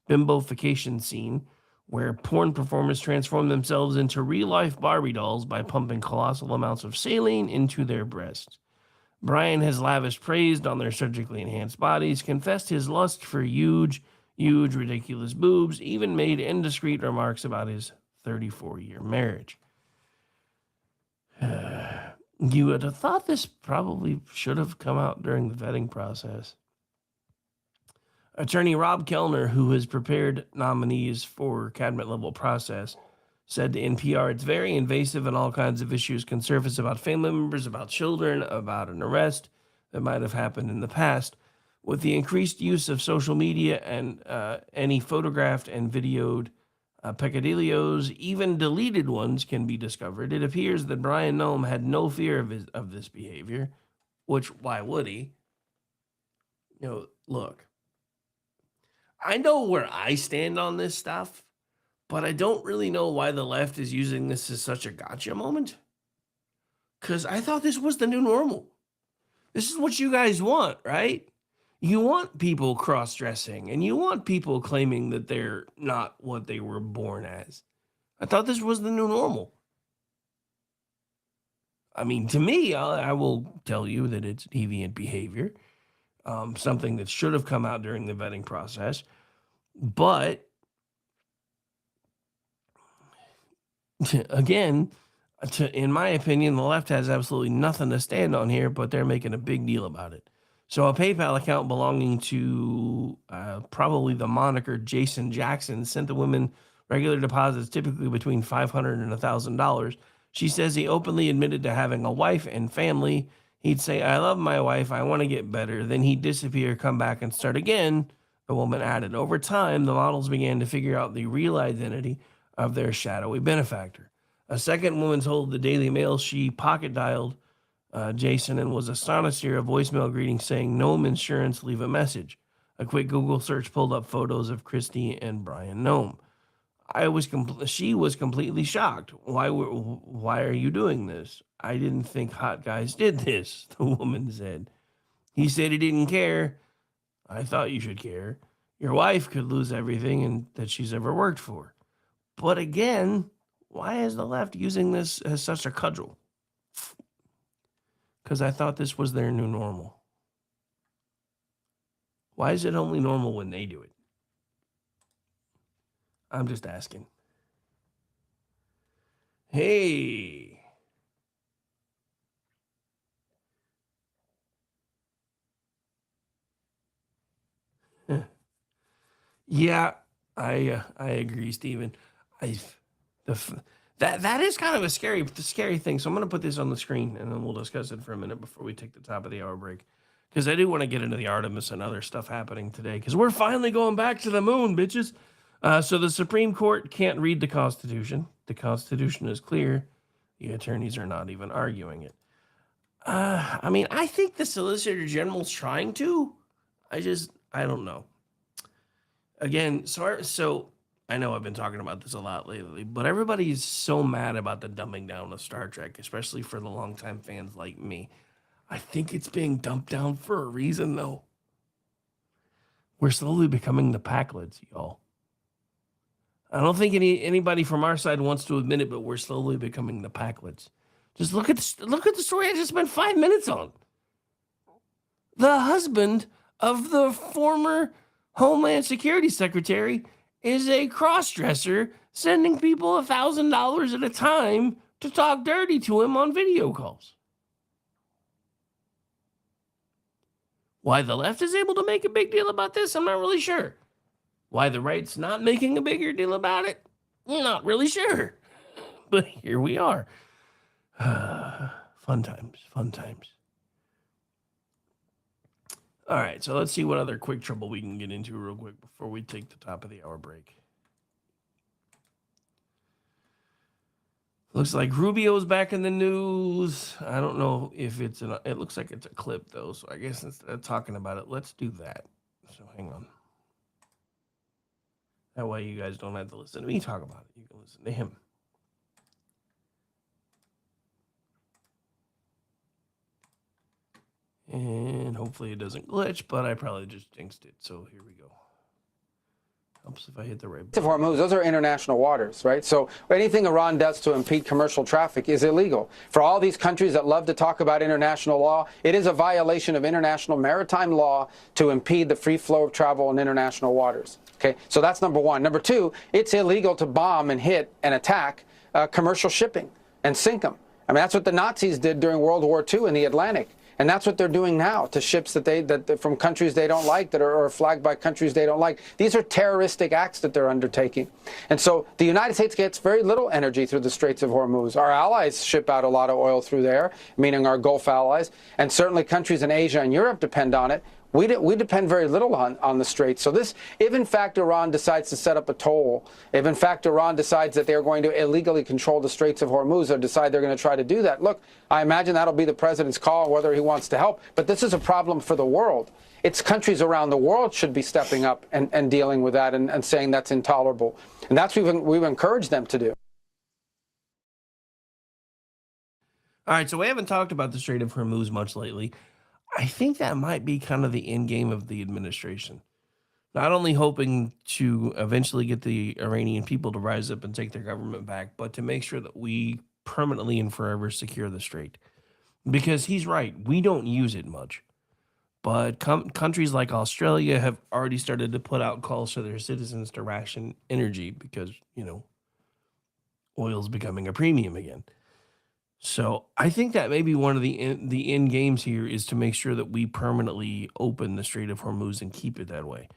Speaker 2: bimbofication scene, where porn performers transform themselves into real-life Barbie dolls by pumping colossal amounts of saline into their breasts. Brian has lavished praise on their surgically enhanced bodies, confessed his lust for huge, ridiculous boobs, even made indiscreet remarks about his 34-year marriage. You would have thought this probably should have come out during the vetting process. Attorney Rob Kellner, who has prepared nominees for cabinet-level process, said to NPR, "It's very invasive and all kinds of issues can surface about family members, about children, about an arrest that might have happened in the past. With the increased use of social media and any photographed and videoed peccadillos, even deleted ones, can be discovered. It appears that Brian Noem had no fear of this behavior," which, why would he? Look, I know where I stand on this stuff, but I don't really know why the left is using this as such a gotcha moment. Because I thought this was the new normal. This is what you guys want, right? You want people cross-dressing, and you want people claiming that they're not what they were born as. I thought this was the new normal. I mean, to me, I will tell you that it's deviant behavior, something that should have come out during the vetting process. But, again, in my opinion, the left has absolutely nothing to stand on here, but they're making a big deal about it. So a PayPal account belonging to probably the moniker Jason Jackson sent the women regular deposits, typically between $500 and $1,000. She says he openly admitted to having a wife and family. He'd say, "I love my wife, I want to get better." Then he'd disappear, come back, and start again, the woman added. Over time, the models began to figure out the real identity of their shadowy benefactor. A second woman told the Daily Mail she pocket dialed Jason and was astonished to hear a voicemail greeting saying, "Noem Insurance, leave a message." A quick Google search pulled up photos of Kristi and Brian Noem. She was completely shocked. Why are you doing this? "I didn't think hot guys did this," the woman said. "He said he didn't care." "I thought you should care. Your wife could lose everything that she's ever worked for." But again, why is the left using this as such a cudgel? Because I thought this was their new normal. Why is it only normal when they do it? I'm just asking. Hey. Yeah, I agree, Stephen. That is kind of a scary thing. So I'm going to put this on the screen, and then we'll discuss it for a minute before we take the top of the hour break. Because I do want to get into the Artemis and other stuff happening today. Because we're finally going back to the moon, bitches. So the Supreme Court can't read the Constitution. The Constitution is clear. The attorneys are not even arguing it. I mean, I think the Solicitor General's trying to. I don't know. Again, so I know I've been talking about this a lot lately, but everybody's so mad about the dumbing down of Star Trek, especially for the longtime fans like me. I think it's being dumped down for a reason, though. We're slowly becoming the Packlids, y'all. I don't think anybody from our side wants to admit it, but we're slowly becoming the Packlids. Just look at the story I just spent 5 minutes on. The husband of the former Homeland Security Secretary is a cross-dresser sending people $1,000 at a time to talk dirty to him on video calls. Why the left is able to make a big deal about this, I'm not really sure. Why the right's not making a bigger deal about it, not really sure. But here we are. Fun times, fun times. All right, so let's see what other quick trouble we can get into real quick before we take the top of the hour break. Looks like Rubio's back in the news. I don't know if it looks like it's a clip, though, so I guess instead of talking about it, let's do that. So hang on. That way you guys don't have to listen to me talk about it. You can listen to him. And hopefully it doesn't glitch, but I probably just jinxed it. So here we go. Helps if I hit the right button.
Speaker 8: Hormuz, those are international waters, right? So anything Iran does to impede commercial traffic is illegal. For all these countries that love to talk about international law, it is a violation of international maritime law to impede the free flow of travel in international waters. Okay, so that's number one. Number two, it's illegal to bomb and hit and attack commercial shipping and sink them. I mean, that's what the Nazis did during World War II in the Atlantic. And that's what they're doing now to ships that from countries they don't like, that are flagged by countries they don't like. These are terroristic acts that they're undertaking. And so the United States gets very little energy through the Straits of Hormuz. Our allies ship out a lot of oil through there, meaning our Gulf allies. And certainly countries in Asia and Europe depend on it. We depend very little on the Straits. So this, if in fact Iran decides to set up a toll, if in fact Iran decides that they're going to illegally control the Straits of Hormuz or decide they're going to try to do that, look, I imagine that'll be the president's call whether he wants to help. But this is a problem for the world. It's countries around the world should be stepping up and dealing with that and saying that's intolerable. And that's what we've encouraged them to do.
Speaker 2: All right, so we haven't talked about the Strait of Hormuz much lately. I think that might be kind of the end game of the administration. Not only hoping to eventually get the Iranian people to rise up and take their government back, but to make sure that we permanently and forever secure the strait. Because he's right, we don't use it much. But countries like Australia have already started to put out calls for their citizens to ration energy because, oil's becoming a premium again. So I think that maybe one of the end games here is to make sure that we permanently open the Strait of Hormuz and keep it that way.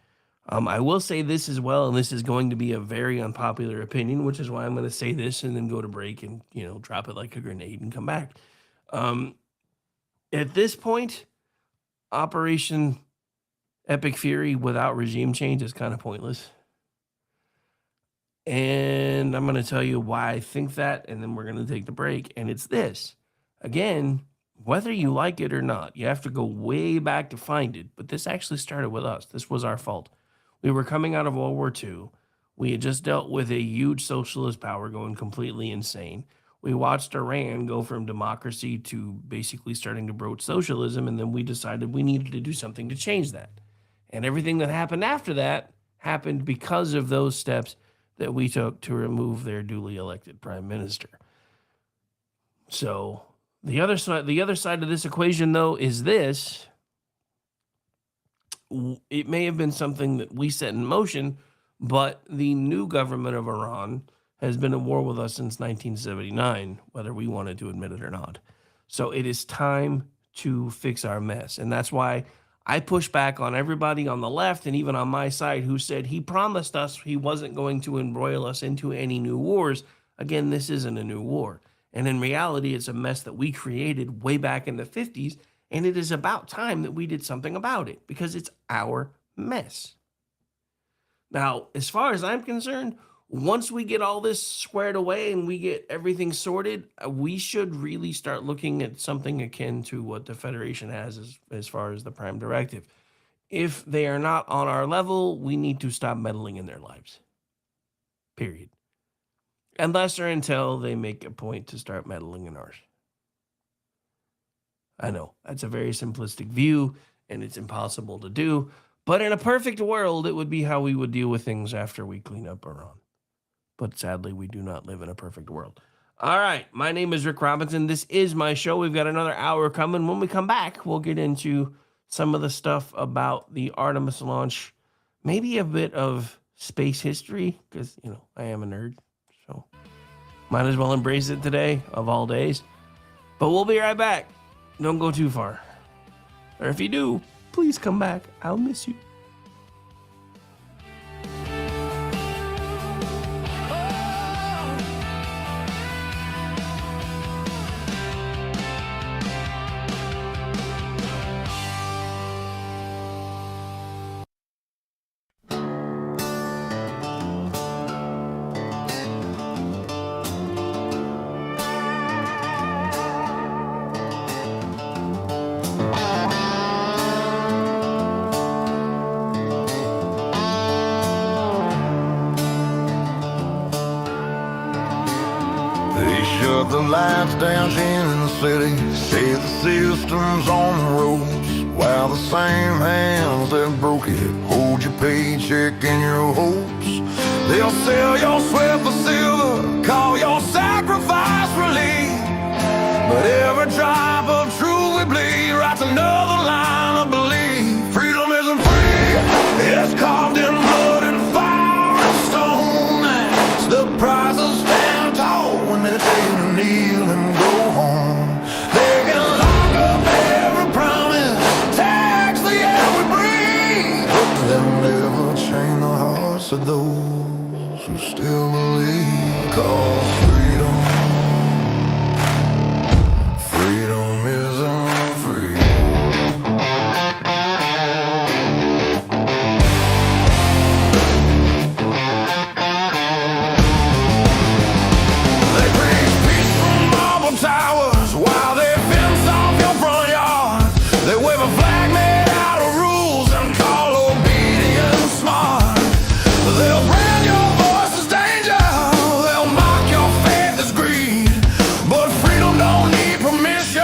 Speaker 2: I will say this as well, and this is going to be a very unpopular opinion, which is why I'm going to say this and then go to break and, drop it like a grenade and come back. At this point, Operation Epic Fury without regime change is kind of pointless. And I'm going to tell you why I think that, and then we're going to take the break. And it's this. Again, whether you like it or not, you have to go way back to find it. But this actually started with us. This was our fault. We were coming out of World War II. We had just dealt with a huge socialist power going completely insane. We watched Iran go from democracy to basically starting to broach socialism. And then we decided we needed to do something to change that. And everything that happened after that happened because of those steps that we took to remove their duly elected prime minister. So the other side of this equation, though, is this. It may have been something that we set in motion, but the new government of Iran has been at war with us since 1979, whether we wanted to admit it or not. So it is time to fix our mess. And that's why I push back on everybody on the left and even on my side who said he promised us he wasn't going to embroil us into any new wars. Again, this isn't a new war. And in reality, it's a mess that we created way back in the 50s. And it is about time that we did something about it because it's our mess. Now, as far as I'm concerned, once we get all this squared away and we get everything sorted, we should really start looking at something akin to what the Federation has as far as the Prime Directive. If they are not on our level, we need to stop meddling in their lives. Period. Unless or until they make a point to start meddling in ours. I know, that's a very simplistic view, and it's impossible to do, but in a perfect world, it would be how we would deal with things after we clean up our own. But sadly, we do not live in a perfect world. All right, my name is Rick Robinson. This is my show. We've got another hour coming. When we come back, we'll get into some of the stuff about the Artemis launch, maybe a bit of space history, because, you know, I am a nerd, so might as well embrace it today, of all days. But we'll be right back. Don't go too far. Or if you do, please come back. I'll miss you.
Speaker 1: Shut the lights down in the city, say the system's on the ropes, while the same hands that broke it hold your paycheck and your hopes. They'll sell your sweat for silver, call your sacrifice relief, but every drop of truth we bleed writes another line of belief. Freedom isn't free, it's carved in blood and fire and stone. That's the price of standing tall when they tell you to kneel and go home. They can lock up every promise, tax the air we breathe, but they'll never change the hearts of those who still believe. 'Cause freedom isn't free. They preach peace from marble towers while they fence off your front yard. They wave a flag made out of rules and call obedience smart. They'll brand your voice as danger, they'll mock your faith as greed. But freedom don't need permission,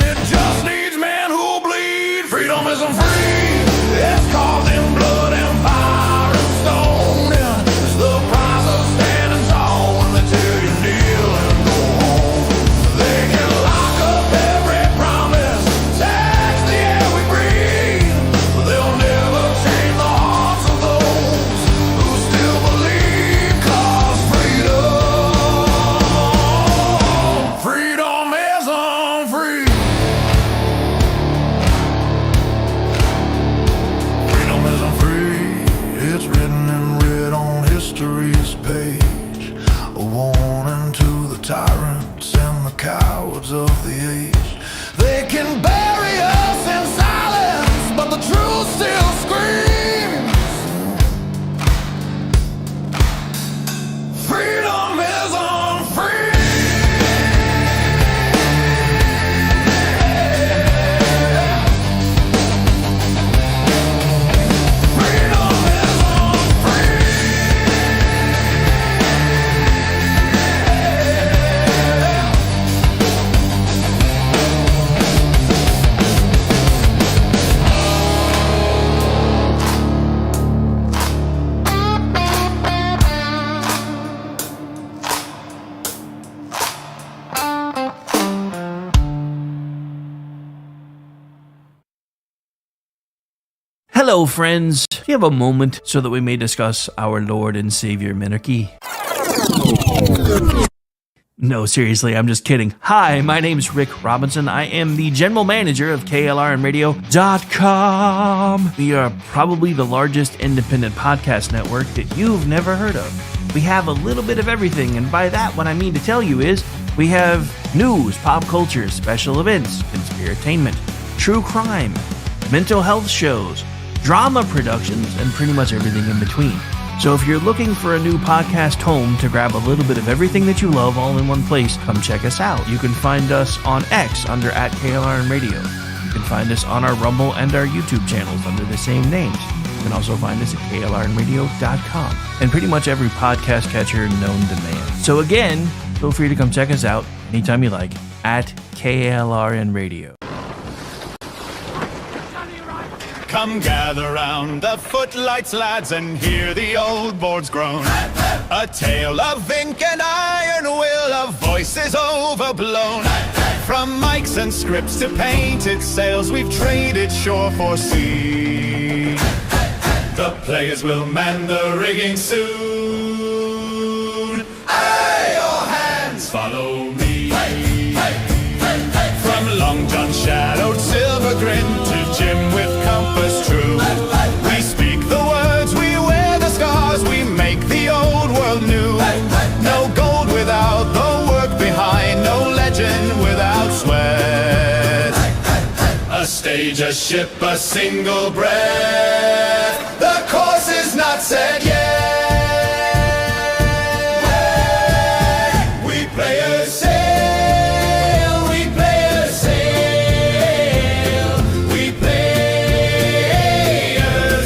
Speaker 1: it just needs men who'll bleed. Freedom isn't free, it's carved in blood and fire and stone. It's the price of standing tall when they tell you kneel and go home. They can lock up every promise, tax the air we breathe, but they'll never change the hearts of those who still believe. 'Cause freedom isn't free. Freedom isn't free, it's written in red on history's page, a warning to the tyrants and the cowards of the age. They can bury us in silence, but the truth still screams. Freedom isn't free. Freedom isn't free.
Speaker 2: Hello, friends. Do you have a moment so that we may discuss our Lord and Savior Minarchy? No, seriously, I'm just kidding. Hi, my name's Rick Robinson. I am the general manager of KLRNradio.com. We are probably the largest independent podcast network that you've never heard of. We have a little bit of everything, and by that, what I mean to tell you is we have news, pop culture, special events, conspiratainment, true crime, mental health shows, drama productions, and pretty much everything in between. So if you're looking for a new podcast home to grab a little bit of everything that you love all in one place, come check us out. You can find us on X under @KLRN Radio. You can find us on our Rumble and our YouTube channels under the same names. You can also find us at klrnradio.com and pretty much every podcast catcher known to man. So again, feel free to come check us out anytime you like at KLRN Radio.
Speaker 3: Come gather round the footlights, lads, and hear the old boards groan. A tale of ink and iron will, of voices overblown. From mics and scripts to painted sails, we've traded shore for sea. The players will man the rigging soon. Aye, all hands, follow me. From Long John shadowed silver grin to Jim with compass true. We speak the words, we wear the scars, we make the old world new. No gold without the work behind, no legend without sweat. A stage, a ship, a single breath. The course is not set yet. We players sail, we players sail, we players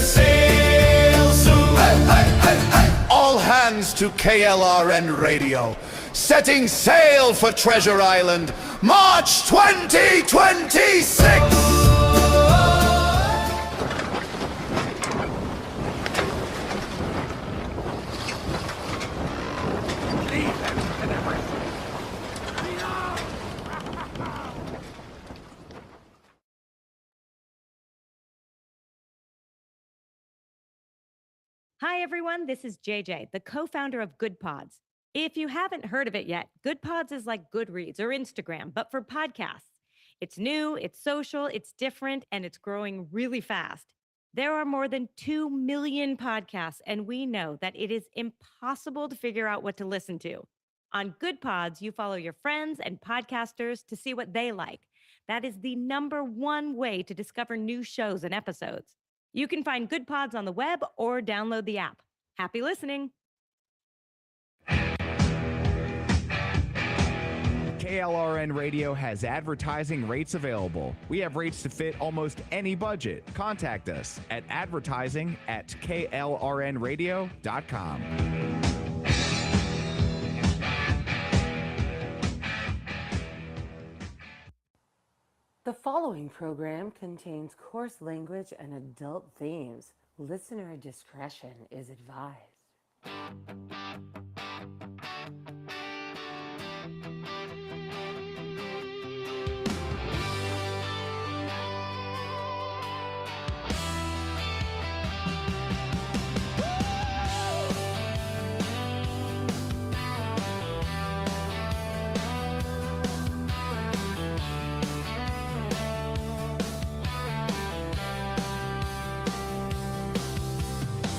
Speaker 3: sail soon. All hands to KLRN Radio, setting sail for Treasure Island, March 2026.
Speaker 9: Hi, everyone. This is JJ, the co-founder of Good Pods. If you haven't heard of it yet, Good Pods is like Goodreads or Instagram, but for podcasts. It's new, it's social, it's different, and it's growing really fast. There are more than 2 million podcasts, and we know that it is impossible to figure out what to listen to. On Good Pods, you follow your friends and podcasters to see what they like. That is the #1 way to discover new shows and episodes. You can find Good Pods on the web or download the app. Happy listening.
Speaker 4: KLRN Radio has advertising rates available. We have rates to fit almost any budget. Contact us at advertising@klrnradio.com.
Speaker 10: The following program contains coarse language and adult themes. Listener discretion is advised.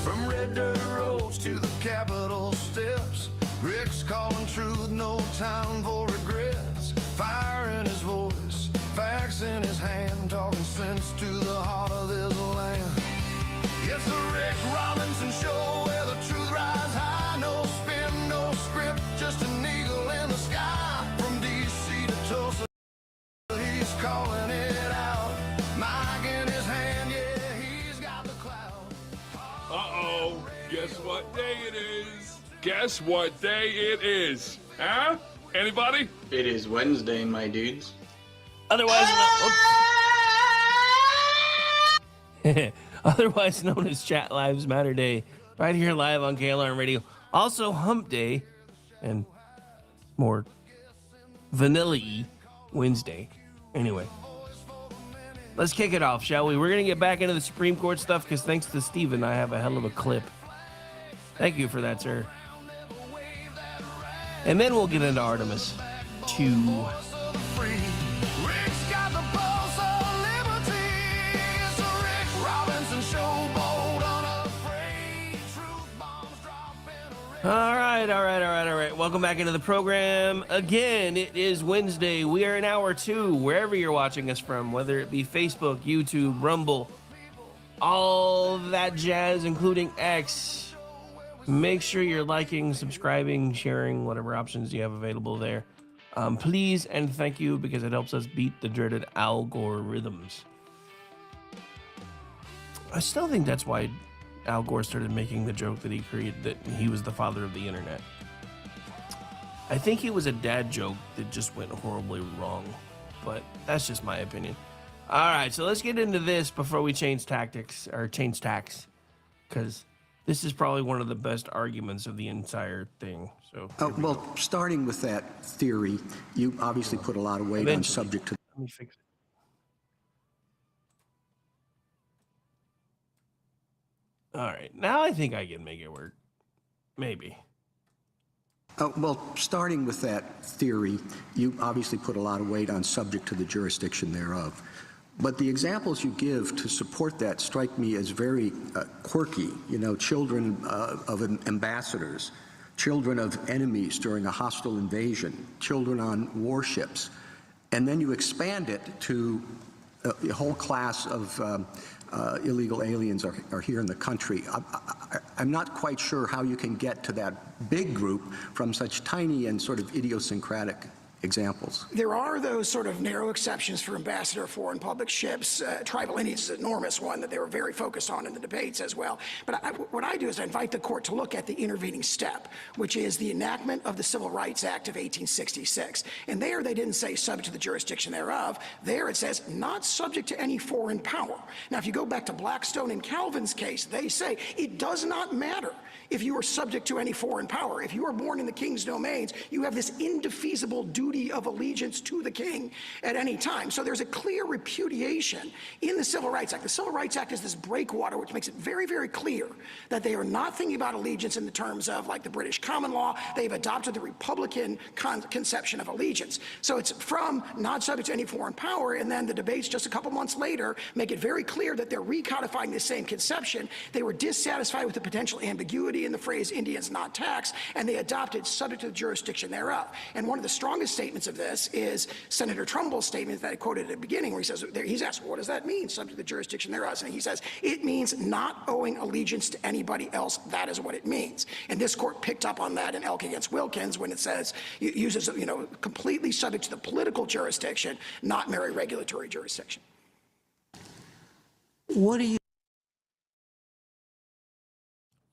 Speaker 1: From red dirt roads to the Capitol steps, Rick's calling truth, no time for regrets. Fire in his voice, facts in his hand, talking sense to the heart of this land. It's the Rick Robinson Show, where the truth rides high. No spin, no script, just an eagle in the sky. From D.C. to Tulsa, he's calling it out. Mic in his hand, yeah, he's got the clout.
Speaker 11: Uh-oh, guess what day it is? Guess what day it is? Huh? Anybody?
Speaker 12: It is Wednesday, my dudes.
Speaker 2: Otherwise known as Chat Lives Matter Day, right here live on KLRN Radio. Also Hump Day, and more vanilla-y Wednesday. Anyway, let's kick it off, shall we? We're going to get back into the Supreme Court stuff because thanks to Steven, I have a hell of a clip. Thank you for that, sir. And then we'll get into Artemis 2.
Speaker 1: Rick's got the pulse of liberty. It's a Rick Robinson Show, bold, unafraid. Truth bombs dropping.
Speaker 2: All right. Welcome back into the program. Again, it is Wednesday. We are in hour 2, wherever you're watching us from, whether it be Facebook, YouTube, Rumble, all that jazz, including X. Make sure you're liking, subscribing, sharing, whatever options you have available there. Please and thank you, because it helps us beat the dreaded algorithms. I still think that's why Al Gore started making the joke that he created, that he was the father of the internet. I think it was a dad joke that just went horribly wrong, but that's just my opinion. All right, so let's get into this before we change tactics, or change tacks, because this is probably one of the best arguments of the entire thing. So,
Speaker 13: well, starting with that theory, you obviously put a lot of weight on subject to.
Speaker 2: Let me fix it. All right, now I think I can make it work. Maybe.
Speaker 13: Well, starting with that theory, you obviously put a lot of weight on subject to the jurisdiction thereof. But the examples you give to support that strike me as very quirky. You know, children of ambassadors, children of enemies during a hostile invasion, children on warships. And then you expand it to a whole class of illegal aliens are here in the country. I'm not quite sure how you can get to that big group from such tiny and sort of idiosyncratic examples.
Speaker 14: There are those sort of narrow exceptions for ambassador foreign public ships. Tribal Indians is an enormous one that they were very focused on in the debates as well. But what I do is I invite the court to look at the intervening step, which is the enactment of the Civil Rights Act of 1866. And there they didn't say subject to the jurisdiction thereof. There it says not subject to any foreign power. Now, if you go back to Blackstone and Calvin's case, they say it does not matter if you are subject to any foreign power. If you are born in the king's domains, you have this indefeasible duty of allegiance to the king at any time. So there's a clear repudiation in the Civil Rights Act. The Civil Rights Act is this breakwater which makes it very, very clear that they are not thinking about allegiance in the terms of like the British common law. They've adopted the Republican conception of allegiance. So it's from not subject to any foreign power, and then the debates just a couple months later make it very clear that they're recodifying this same conception. They were dissatisfied with the potential ambiguity in the phrase Indians not taxed, and they adopted subject to the jurisdiction thereof. And one of the strongest statements of this is Senator Trumbull's statement that I quoted at the beginning, where he says, he's asked, what does that mean, subject to the jurisdiction thereof? And he says, it means not owing allegiance to anybody else. That is what it means. And this court picked up on that in Elk against Wilkins when it says, it uses, completely subject to the political jurisdiction, not mere regulatory jurisdiction.
Speaker 13: What do you?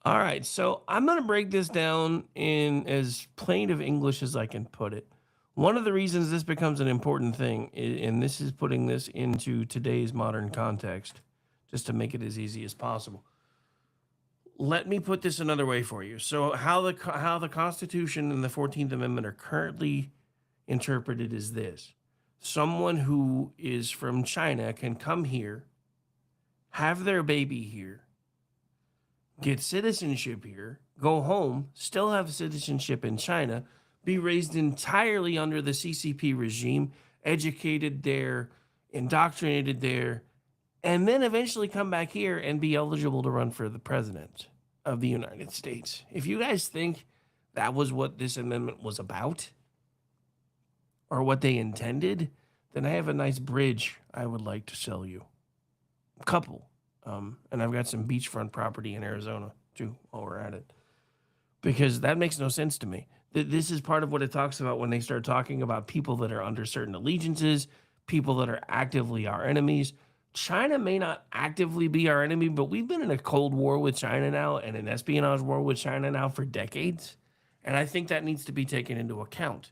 Speaker 2: All right, so I'm going to break this down in as plain of English as I can put it. One of the reasons this becomes an important thing, and this is putting this into today's modern context, just to make it as easy as possible. Let me put this another way for you. So how the Constitution and the 14th Amendment are currently interpreted is this. Someone who is from China can come here, have their baby here, get citizenship here, go home, still have citizenship in China, be raised entirely under the CCP regime, educated there, indoctrinated there, and then eventually come back here and be eligible to run for the president of the United States. If you guys think that was what this amendment was about, or what they intended, then I have a nice bridge I would like to sell you. A couple. And I've got some beachfront property in Arizona, too, while we're at it. Because that makes no sense to me. This is part of what it talks about when they start talking about people that are under certain allegiances, people that are actively our enemies. China may not actively be our enemy, but we've been in a Cold War with China now and an espionage war with China now for decades. And I think that needs to be taken into account.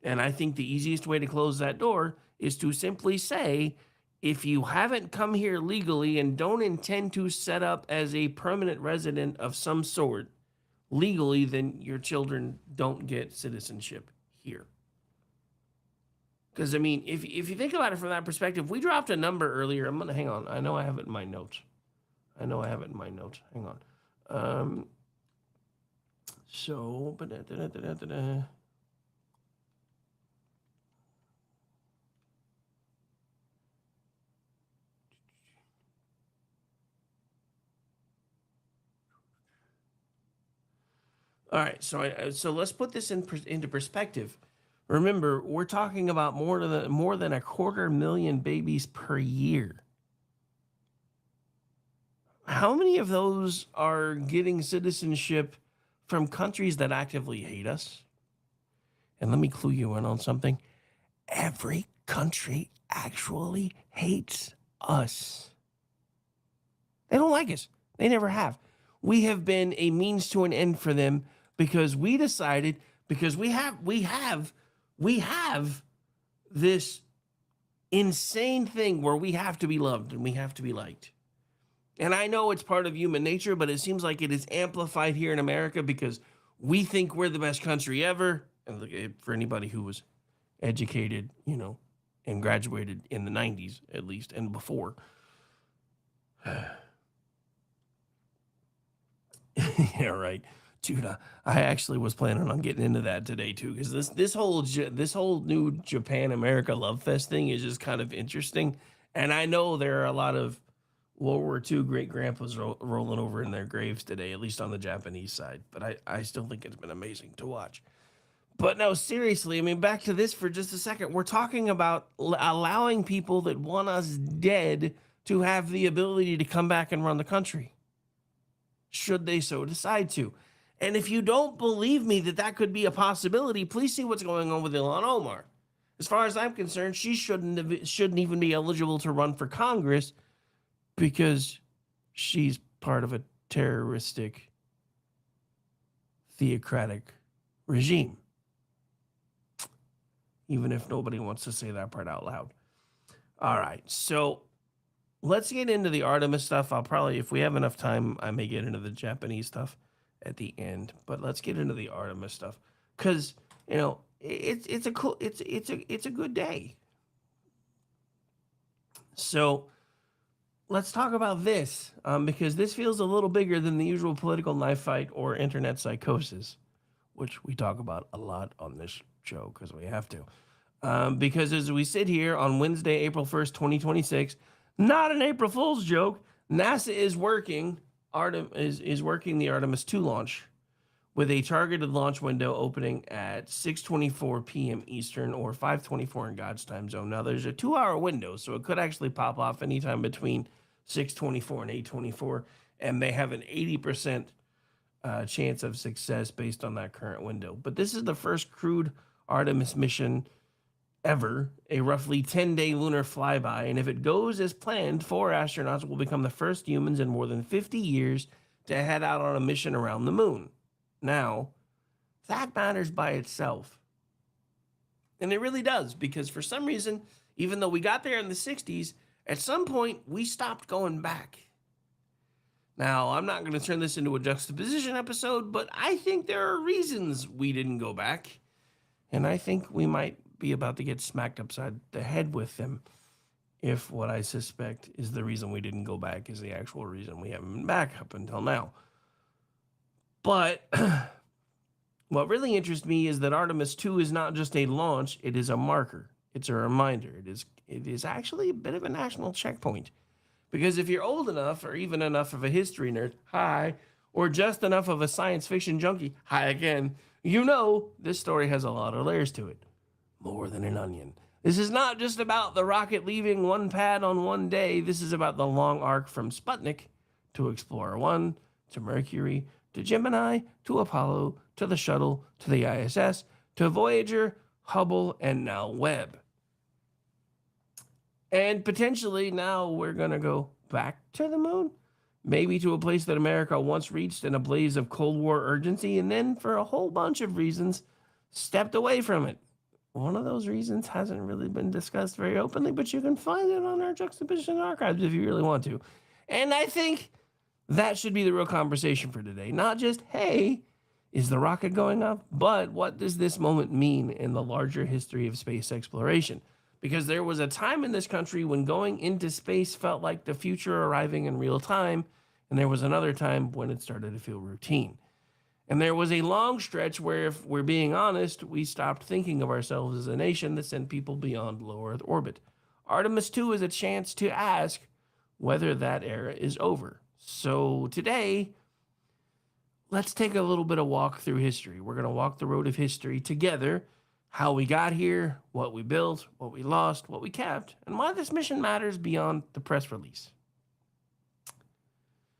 Speaker 2: And I think the easiest way to close that door is to simply say, if you haven't come here legally and don't intend to set up as a permanent resident of some sort legally, then your children don't get citizenship here. Because, I mean, if you think about it from that perspective, we dropped a number earlier. I'm going to hang on. I know I have it in my notes. Hang on. So, all right, so let's put this into perspective. Remember, we're talking about more than 250,000 babies per year. how many of those are getting citizenship from countries that actively hate us? And let me clue you in on something. Every country actually hates us. They don't like us. They never have. We have been a means to an end for them because we decided, because we have this insane thing where we have to be loved and we have to be liked. And I know it's part of human nature, but it seems like it is amplified here in America because we think we're the best country ever. And look, for anybody who was educated, and graduated in the 90s at least and before. Yeah, right. Dude, I actually was planning on getting into that today too, because this whole new Japan America Love Fest thing is just kind of interesting, and I know there are a lot of World War II great grandpas rolling over in their graves today, at least on the Japanese side. But I still think it's been amazing to watch. But no, seriously, I mean, back to this for just a second. We're talking about allowing people that want us dead to have the ability to come back and run the country, should they so decide to. And if you don't believe me that that could be a possibility, please see what's going on with Ilhan Omar. As far as I'm concerned, she shouldn't even be eligible to run for Congress because she's part of a terroristic, theocratic regime. Even if nobody wants to say that part out loud. All right, so let's get into the Artemis stuff. I'll probably, if we have enough time, I may get into the Japanese stuff at the end. But let's get into the Artemis stuff because it's a good day. So let's talk about this because this feels a little bigger than the usual political knife fight or internet psychosis, which we talk about a lot on this show because we have to. Because as we sit here on Wednesday, April 1st, 2026, not an April Fool's joke, NASA is working the Artemis 2 launch with a targeted launch window opening at 6:24 p.m. Eastern or 5:24 in God's time zone. Now, there's a 2-hour window, so it could actually pop off anytime between 6:24 and 8:24, and they have an 80% chance of success based on that current window. But this is the first crewed Artemis mission ever, a roughly 10-day lunar flyby, and if it goes as planned, 4 astronauts will become the first humans in more than 50 years to head out on a mission around the moon. Now, that matters by itself. And it really does, because for some reason, even though we got there in the 60s, at some point, we stopped going back. Now, I'm not going to turn this into a juxtaposition episode, but I think there are reasons we didn't go back. And I think we might be about to get smacked upside the head with them if what I suspect is the reason we didn't go back is the actual reason we haven't been back up until now. But what really interests me is that Artemis 2 is not just a launch, it is a marker. It's a reminder. It is actually a bit of a national checkpoint. Because if you're old enough or even enough of a history nerd, hi, or just enough of a science fiction junkie, hi again, you know this story has a lot of layers to it. More than an onion. This is not just about the rocket leaving one pad on one day. This is about the long arc from Sputnik to Explorer 1 to Mercury to Gemini to Apollo to the shuttle to the ISS to Voyager, Hubble, and now Webb. And potentially now we're going to go back to the moon. Maybe to a place that America once reached in a blaze of Cold War urgency and then for a whole bunch of reasons stepped away from it. One of those reasons hasn't really been discussed very openly, but you can find it on our Juxtaposition archives if you really want to. And I think that should be the real conversation for today. Not just, hey, is the rocket going up? But what does this moment mean in the larger history of space exploration? Because there was a time in this country when going into space felt like the future arriving in real time, and there was another time when it started to feel routine. And there was a long stretch where, if we're being honest, we stopped thinking of ourselves as a nation that sent people beyond low Earth orbit. Artemis 2 is a chance to ask whether that era is over. So today, let's take a little bit of walk through history. We're going to walk the road of history together, how we got here, what we built, what we lost, what we kept, and why this mission matters beyond the press release.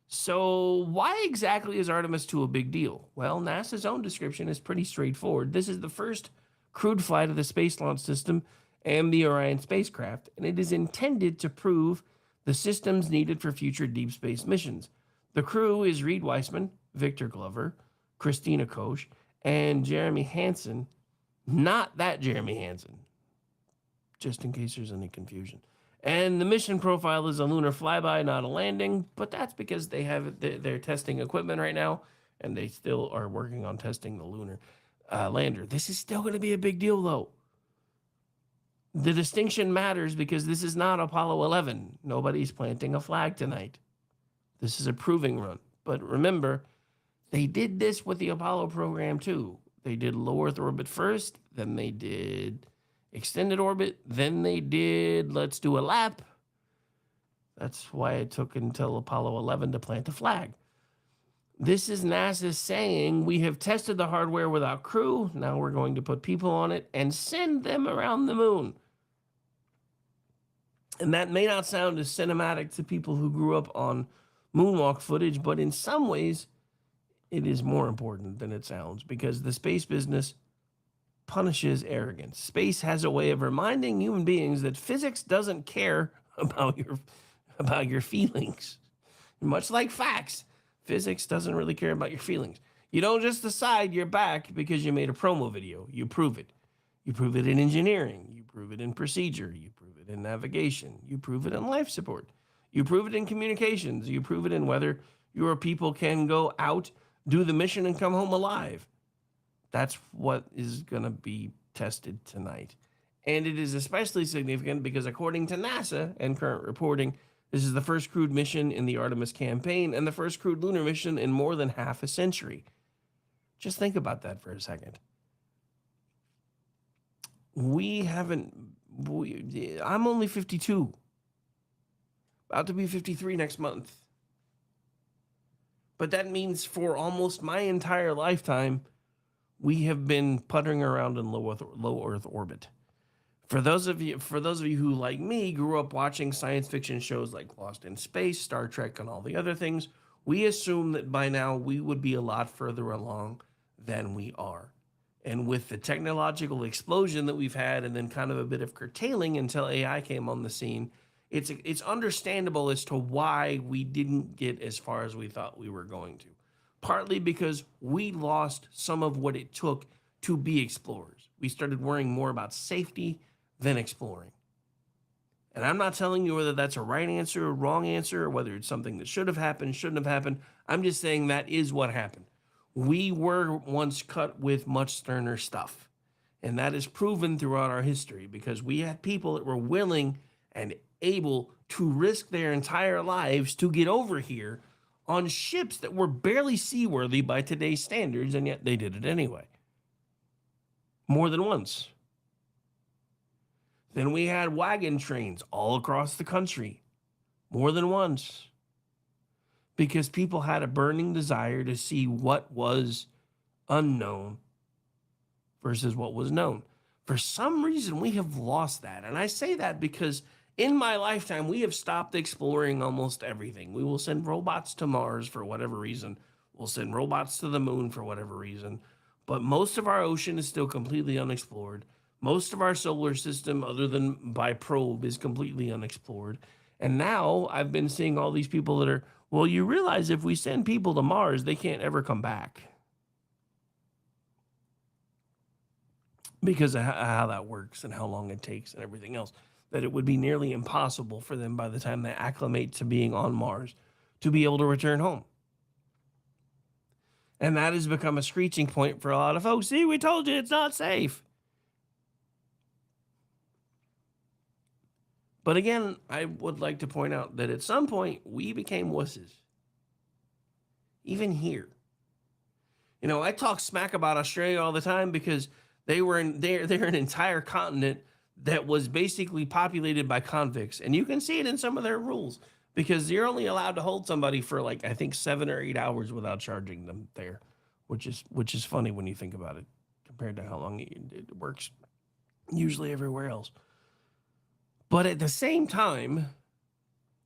Speaker 2: So, why exactly is Artemis 2 a big deal? Well, NASA's own description is pretty straightforward. This is the first crewed flight of the Space Launch System and the Orion spacecraft, and it is intended to prove the systems needed for future deep space missions. The crew is Reed Weissman, Victor Glover, Christina Koch, and Jeremy Hansen. Not that Jeremy Hansen, just in case there's any confusion. And the mission profile is a lunar flyby, not a landing, but that's because they're testing equipment right now, and they still are working on testing the lunar lander. This is still going to be a big deal, though. The distinction matters because this is not Apollo 11. Nobody's planting a flag tonight. This is a proving run. But remember, they did this with the Apollo program, too. They did low Earth orbit first, then they did extended orbit, then they did let's do a lap. That's why it took until Apollo 11 to plant a flag. This is NASA saying we have tested the hardware without crew. Now we're going to put people on it and send them around the moon. And that may not sound as cinematic to people who grew up on moonwalk footage, but in some ways it is more important than it sounds because the space business punishes arrogance. Space has a way of reminding human beings that physics doesn't care about your feelings. Much like facts, physics doesn't really care about your feelings. You don't just decide you're back because you made a promo video. You prove it. You prove it in engineering. You prove it in procedure. You prove it in navigation. You prove it in life support. You prove it in communications. You prove it in whether your people can go out, do the mission, and come home alive. That's what is going to be tested tonight. And it is especially significant because according to NASA and current reporting, this is the first crewed mission in the Artemis campaign and the first crewed lunar mission in more than half a century. Just think about that for a second. I'm only 52. About to be 53 next month. But that means for almost my entire lifetime, we have been puttering around in low Earth orbit. For those of you who, like me, grew up watching science fiction shows like Lost in Space, Star Trek, and all the other things, we assume that by now we would be a lot further along than we are. And with the technological explosion that we've had and then kind of a bit of curtailing until AI came on the scene, it's understandable as to why we didn't get as far as we thought we were going to. Partly because we lost some of what it took to be explorers. We started worrying more about safety than exploring. And I'm not telling you whether that's a right answer or wrong answer, or whether it's something that should have happened, shouldn't have happened. I'm just saying that is what happened. We were once cut with much sterner stuff. And that is proven throughout our history because we had people that were willing and able to risk their entire lives to get over here on ships that were barely seaworthy by today's standards, and yet they did it anyway. More than once. Then we had wagon trains all across the country. More than once. Because people had a burning desire to see what was unknown versus what was known. For some reason, we have lost that. And I say that because in my lifetime, we have stopped exploring almost everything. We will send robots to Mars for whatever reason. We'll send robots to the moon for whatever reason. But most of our ocean is still completely unexplored. Most of our solar system, other than by probe, is completely unexplored. And now I've been seeing all these people that are, well, you realize if we send people to Mars, they can't ever come back. Because of how that works and how long it takes and everything else. That it would be nearly impossible for them by the time they acclimate to being on Mars to be able to return home. And that has become a screeching point for a lot of folks. See, we told you it's not safe. But again, I would like to point out that at some point we became wusses. Even here. You know, I talk smack about Australia all the time because they're an entire continent that was basically populated by convicts. And you can see it in some of their rules because you're only allowed to hold somebody for like, I think 7 or 8 hours without charging them there, which is funny when you think about it compared to how long it works usually everywhere else. But at the same time,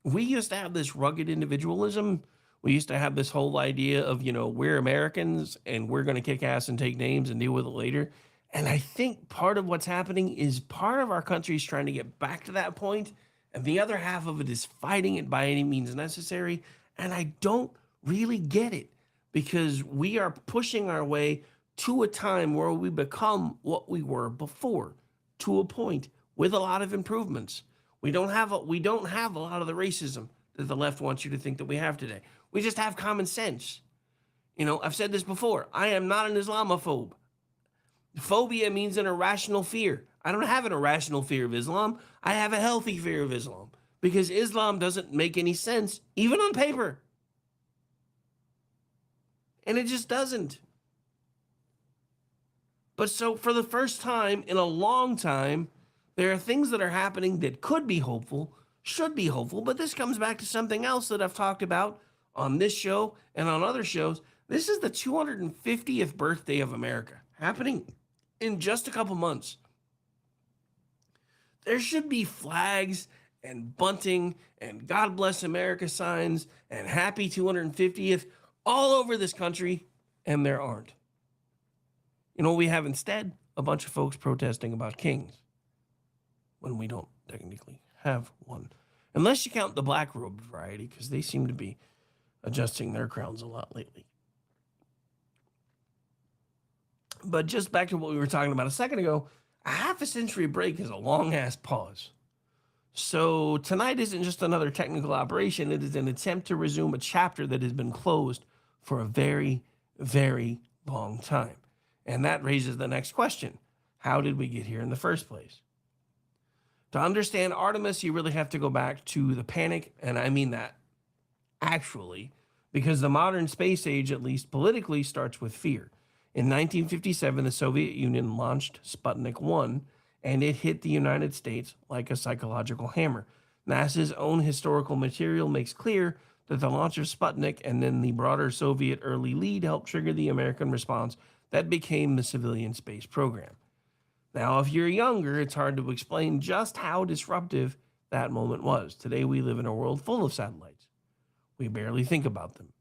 Speaker 2: we used to have this rugged individualism We used to have this whole idea of, we're Americans and we're going to kick ass and take names and deal with it later. And I think part of what's happening is part of our country is trying to get back to that point, and the other half of it is fighting it by any means necessary. And I don't really get it, because we are pushing our way to a time where we become what we were before, to a point with a lot of improvements. We don't have a lot of the racism that the left wants you to think that we have today. We just have common sense. I've said this before. I am not an Islamophobe. Phobia means an irrational fear. I don't have an irrational fear of Islam. I have a healthy fear of Islam, because Islam doesn't make any sense, even on paper. And it just doesn't. But so for the first time in a long time, there are things that are happening that could be hopeful, should be hopeful, but this comes back to something else that I've talked about on this show and on other shows. This is the 250th birthday of America, happening in just a couple months. There should be flags and bunting and God bless America signs and happy 250th all over this country, and there aren't. We have instead? A bunch of folks protesting about kings, when we don't technically have one. Unless you count the black robed variety, because they seem to be adjusting their crowns a lot lately. But just back to what we were talking about a second ago, a half a century break is a long-ass pause. So tonight isn't just another technical operation. It is an attempt to resume a chapter that has been closed for a very, very long time. And that raises the next question. How did we get here in the first place? To understand Artemis, you really have to go back to the panic, and I mean that actually, because the modern space age, at least politically, starts with fear. In 1957, the Soviet Union launched Sputnik 1, and it hit the United States like a psychological hammer. NASA's own historical material makes clear that the launch of Sputnik and then the broader Soviet early lead helped trigger the American response that became the civilian space program. Now, if you're younger, it's hard to explain just how disruptive that moment was. Today, we live in a world full of satellites. We barely think about them.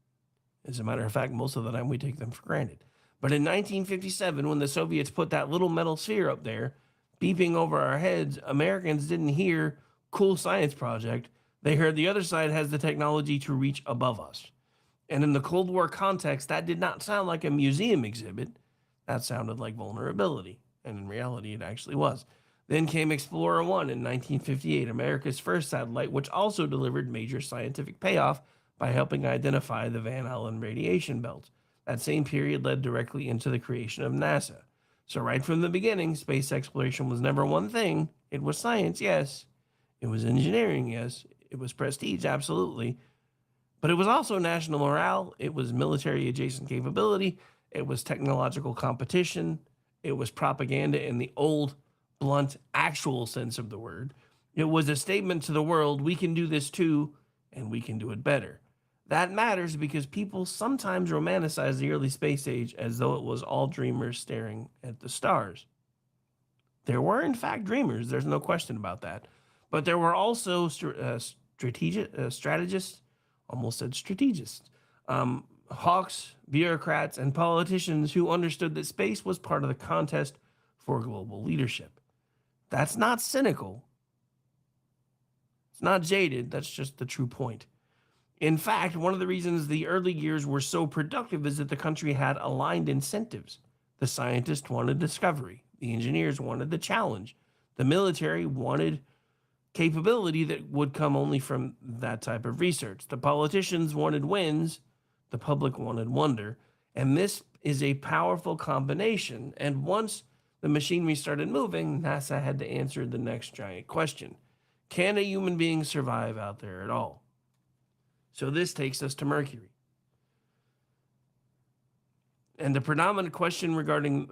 Speaker 2: As a matter of fact, most of the time we take them for granted. But in 1957, when the Soviets put that little metal sphere up there, beeping over our heads, Americans didn't hear cool science project. They heard the other side has the technology to reach above us. And in the Cold War context, that did not sound like a museum exhibit. That sounded like vulnerability. And in reality, it actually was. Then came Explorer 1 in 1958, America's first satellite, which also delivered major scientific payoff by helping identify the Van Allen radiation belt. That same period led directly into the creation of NASA. So right from the beginning, space exploration was never one thing. It was science, yes. It was engineering, yes. It was prestige, absolutely. But it was also national morale. It was military adjacent capability. It was technological competition. It was propaganda in the old, blunt, actual sense of the word. It was a statement to the world, we can do this too, and we can do it better. That matters because people sometimes romanticize the early space age as though it was all dreamers staring at the stars. There were, in fact, dreamers. There's no question about that. But there were also strategists, almost said strategists, hawks, bureaucrats, and politicians who understood that space was part of the contest for global leadership. That's not cynical. It's not jaded. That's just the true point. In fact, one of the reasons the early years were so productive is that the country had aligned incentives. The scientists wanted discovery. The engineers wanted the challenge. The military wanted capability that would come only from that type of research. The politicians wanted wins. The public wanted wonder. And this is a powerful combination. And once the machinery started moving, NASA had to answer the next giant question. Can a human being survive out there at all? So this takes us to Mercury. And the predominant question regarding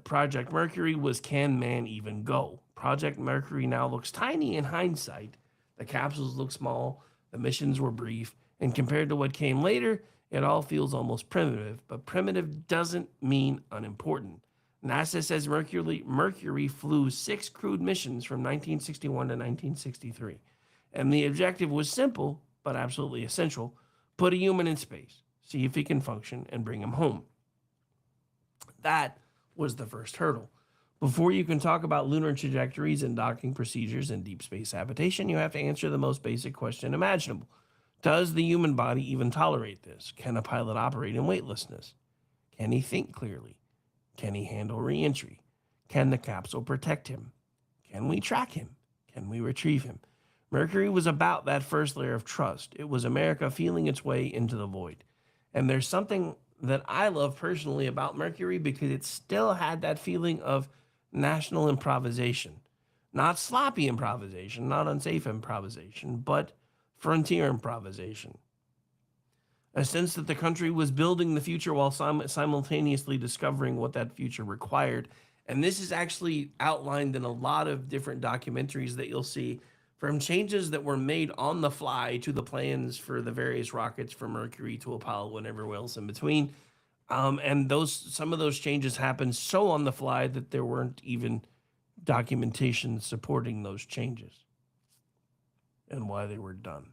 Speaker 2: Project Mercury was, can man even go? Project Mercury now looks tiny in hindsight. The capsules look small, the missions were brief, and compared to what came later, it all feels almost primitive. But primitive doesn't mean unimportant. NASA says Mercury flew 6 crewed missions from 1961 to 1963. And the objective was simple, but absolutely essential: put a human in space, see if he can function, and bring him home. That was the first hurdle. Before you can talk about lunar trajectories and docking procedures and deep space habitation, you have to answer the most basic question imaginable. Does the human body even tolerate this? Can a pilot operate in weightlessness? Can he think clearly? Can he handle re-entry? Can the capsule protect him? Can we track him? Can we retrieve him? Mercury was about that first layer of trust. It was America feeling its way into the void. And there's something that I love personally about Mercury because it still had that feeling of national improvisation. Not sloppy improvisation, not unsafe improvisation, but frontier improvisation. A sense that the country was building the future while simultaneously discovering what that future required. And this is actually outlined in a lot of different documentaries that you'll see, from changes that were made on the fly to the plans for the various rockets from Mercury to Apollo and everywhere else in between. And some of those changes happened so on the fly that there weren't even documentation supporting those changes and why they were done,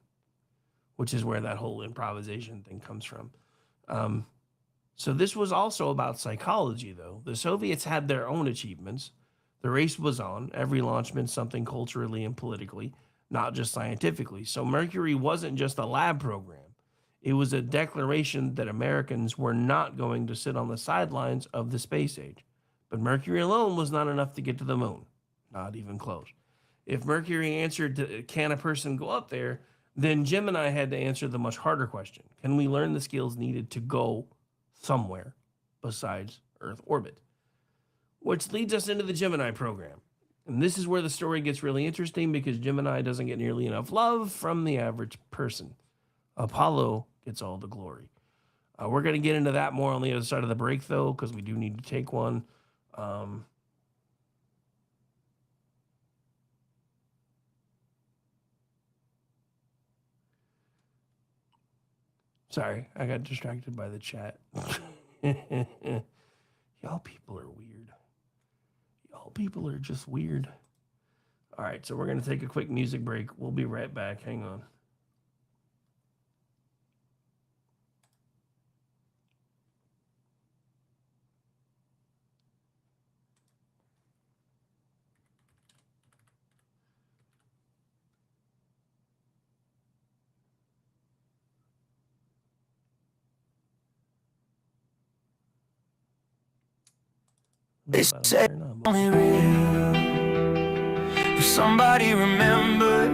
Speaker 2: which is where that whole improvisation thing comes from. So this was also about psychology, though. The Soviets had their own achievements. The race was on. Every launch meant something culturally and politically, not just scientifically. So Mercury wasn't just a lab program. It was a declaration that Americans were not going to sit on the sidelines of the space age. But Mercury alone was not enough to get to the moon. Not even close. If Mercury answered to, can a person go up there, then Gemini had to answer the much harder question. Can we learn the skills needed to go somewhere besides Earth orbit? Which leads us into the Gemini program. And this is where the story gets really interesting because Gemini doesn't get nearly enough love from the average person. Apollo gets all the glory. We're going to get into that more on the other side of the break, though, because we do need to take one. Sorry, I got distracted by the chat. Y'all people are weird. Y'all people are just weird. All right, so we're going to take a quick music break. We'll be right back. Hang on.
Speaker 15: They say only real if somebody remembers.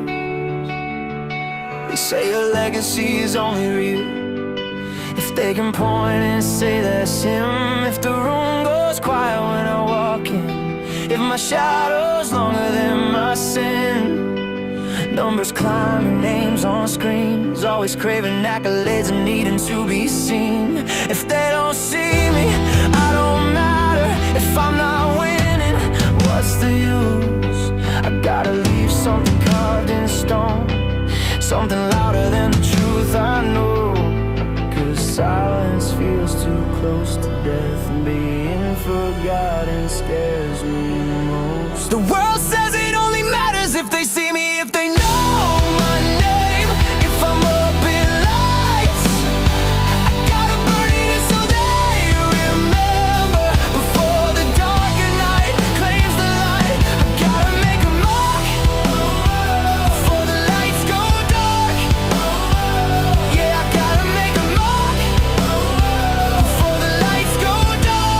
Speaker 15: They say your legacy is only real if they can point and say that's him. If the room goes quiet when I walk in, if my shadow's longer than my sin, numbers climbing, names on screens, always craving accolades and needing to be seen. If they don't see me, I don't matter. If I'm not winning, what's the use? I gotta leave something carved in stone, something louder than the truth I know. Cause silence feels too close to death, and being forgotten scares me most. The world says it only matters if they see me, if they know my name. If I'm up in lights, I gotta burn it in so they remember. Before the darker night claims the light, I gotta make a mark before the lights go dark. Yeah, I gotta make a mark before the lights go dark.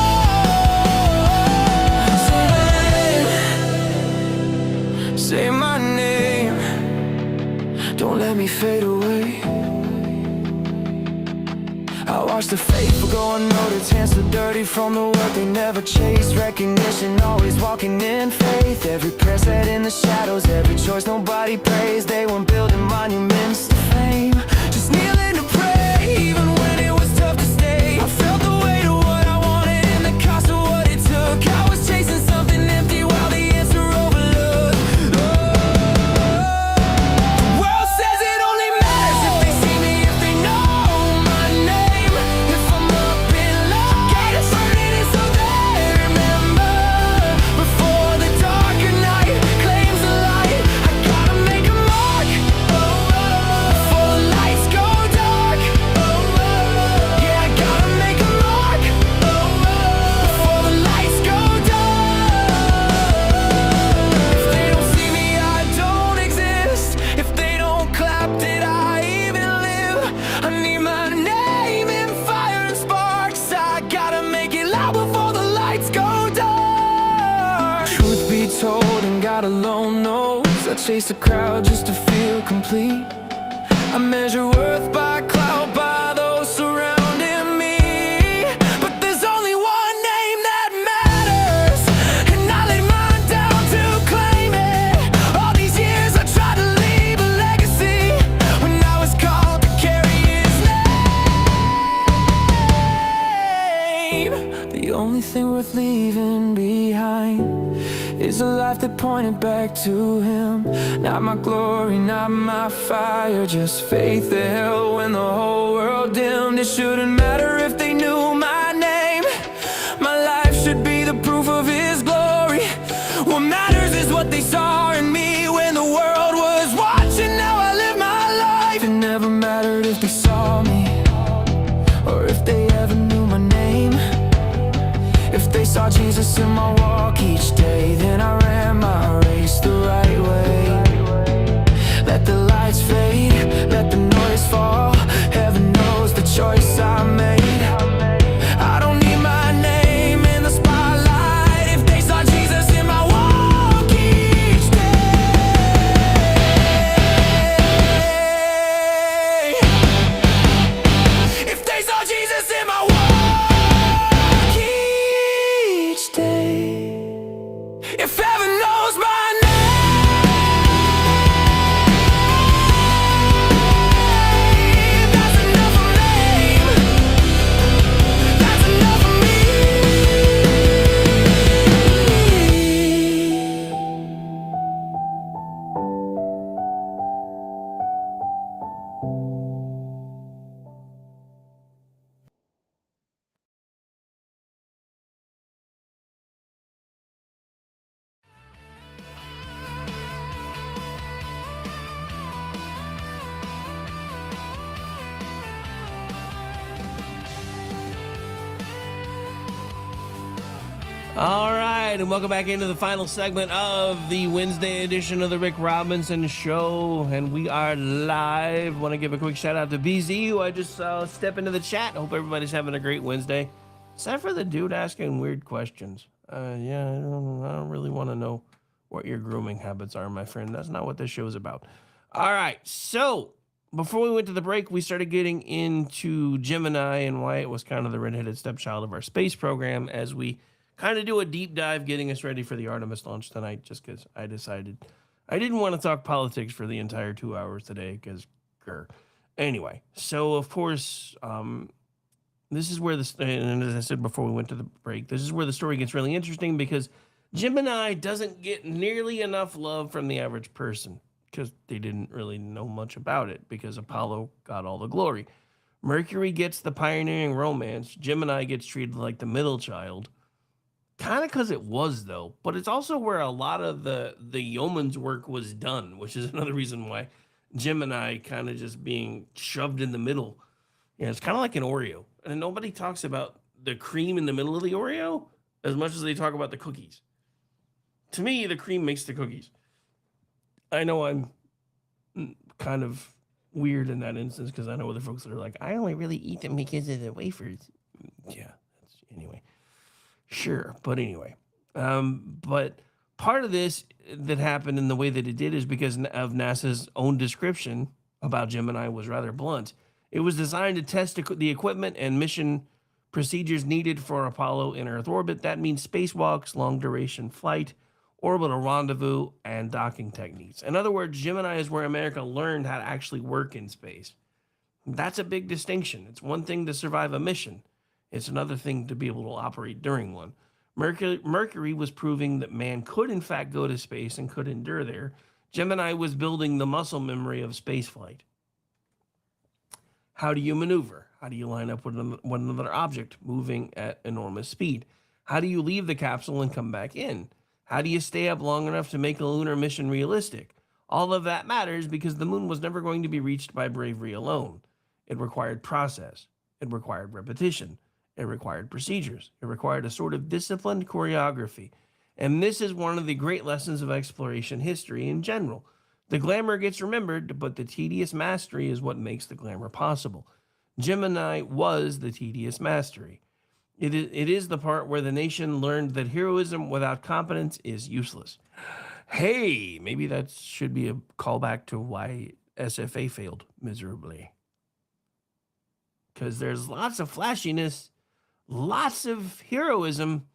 Speaker 15: Say my name, don't let me fade away. I watch the faithful go unnoticed, hands so dirty from the work they never chase. Recognition, always walking in faith. Every prayer said in the shadows, every choice nobody praised. They weren't building monuments to fame, just kneeling to pray. Even when it was tough to stay, I felt the weight of what I wanted and the cost of what it took. I was chasing something empty while the answer overlooked. The world says it only matters if they see me, if they know my name. If I'm up in lights, gotta burn it in so they remember. Before the darker night claims the light, I gotta make a mark before the lights go dark. God alone knows. I chase the crowd just to feel complete. I measure worth by clout, by those surrounding me. But there's only one name that matters, and I laid mine down to claim it. All these years I tried to leave a legacy when I was called to carry his name. The only thing worth leaving behind is a life that pointed back to him. Not my glory, not my fire, just faith that held when the whole world dimmed. It shouldn't matter if they knew my name. My life should be the proof of his glory. What matters is what they saw in me when the world was watching. Now I live my life. It never mattered if they saw me or if they ever knew my name. If they saw Jesus in my walk each day, then I ran my race the right way. Let the lights fade, let the noise fall. Heaven knows the choice I made. I don't need my name in the spotlight if they saw Jesus in my walk each day. If they saw Jesus in my walk each day. If heaven knows my name, that's enough of name. That's enough of me.
Speaker 2: All right, and welcome back into the final segment of the Wednesday edition of the Rick Robinson Show, and we are live. Want to give a quick shout out to BZ, who I just saw step into the chat. Hope everybody's having a great Wednesday. Except for the dude asking weird questions. Yeah, I don't really want to know what your grooming habits are, my friend. That's not what this show is about. All right, so before we went to the break, we started getting into Gemini and why it was kind of the redheaded stepchild of our space program as we kind of do a deep dive getting us ready for the Artemis launch tonight, just because I decided I didn't want to talk politics for the entire 2 hours today, because, anyway, so of course, this is where and as I said before we went to the break, this is where the story gets really interesting, because Gemini doesn't get nearly enough love from the average person, because they didn't really know much about it, because Apollo got all the glory. Mercury gets the pioneering romance. Gemini gets treated like the middle child. Kind of because it was, though, but it's also where a lot of the yeoman's work was done, which is another reason why Gemini kind of just being shoved in the middle. Yeah, it's kind of like an Oreo. And nobody talks about the cream in the middle of the Oreo as much as they talk about the cookies. To me, the cream makes the cookies. I know I'm kind of weird in that instance because I know other folks that are like, I only really eat them because of the wafers. Yeah, anyway. Sure, but anyway. But part of this that happened in the way that it did is because of NASA's own description about Gemini was rather blunt. It was designed to test the equipment and mission procedures needed for Apollo in Earth orbit. That means spacewalks, long-duration flight, orbital rendezvous, and docking techniques. In other words, Gemini is where America learned how to actually work in space. That's a big distinction. It's one thing to survive a mission. It's another thing to be able to operate during one. Mercury was proving that man could, in fact, go to space and could endure there. Gemini was building the muscle memory of spaceflight. How do you maneuver? How do you line up with another object moving at enormous speed? How do you leave the capsule and come back in? How do you stay up long enough to make a lunar mission realistic? All of that matters because the moon was never going to be reached by bravery alone. It required process. It required repetition. It required procedures. It required a sort of disciplined choreography. And this is one of the great lessons of exploration history in general. The glamour gets remembered, but the tedious mastery is what makes the glamour possible. Gemini was the tedious mastery. It is the part where the nation learned that heroism without competence is useless. Hey, maybe that should be a callback to why SFA failed miserably. Because there's lots of flashiness, lots of heroism,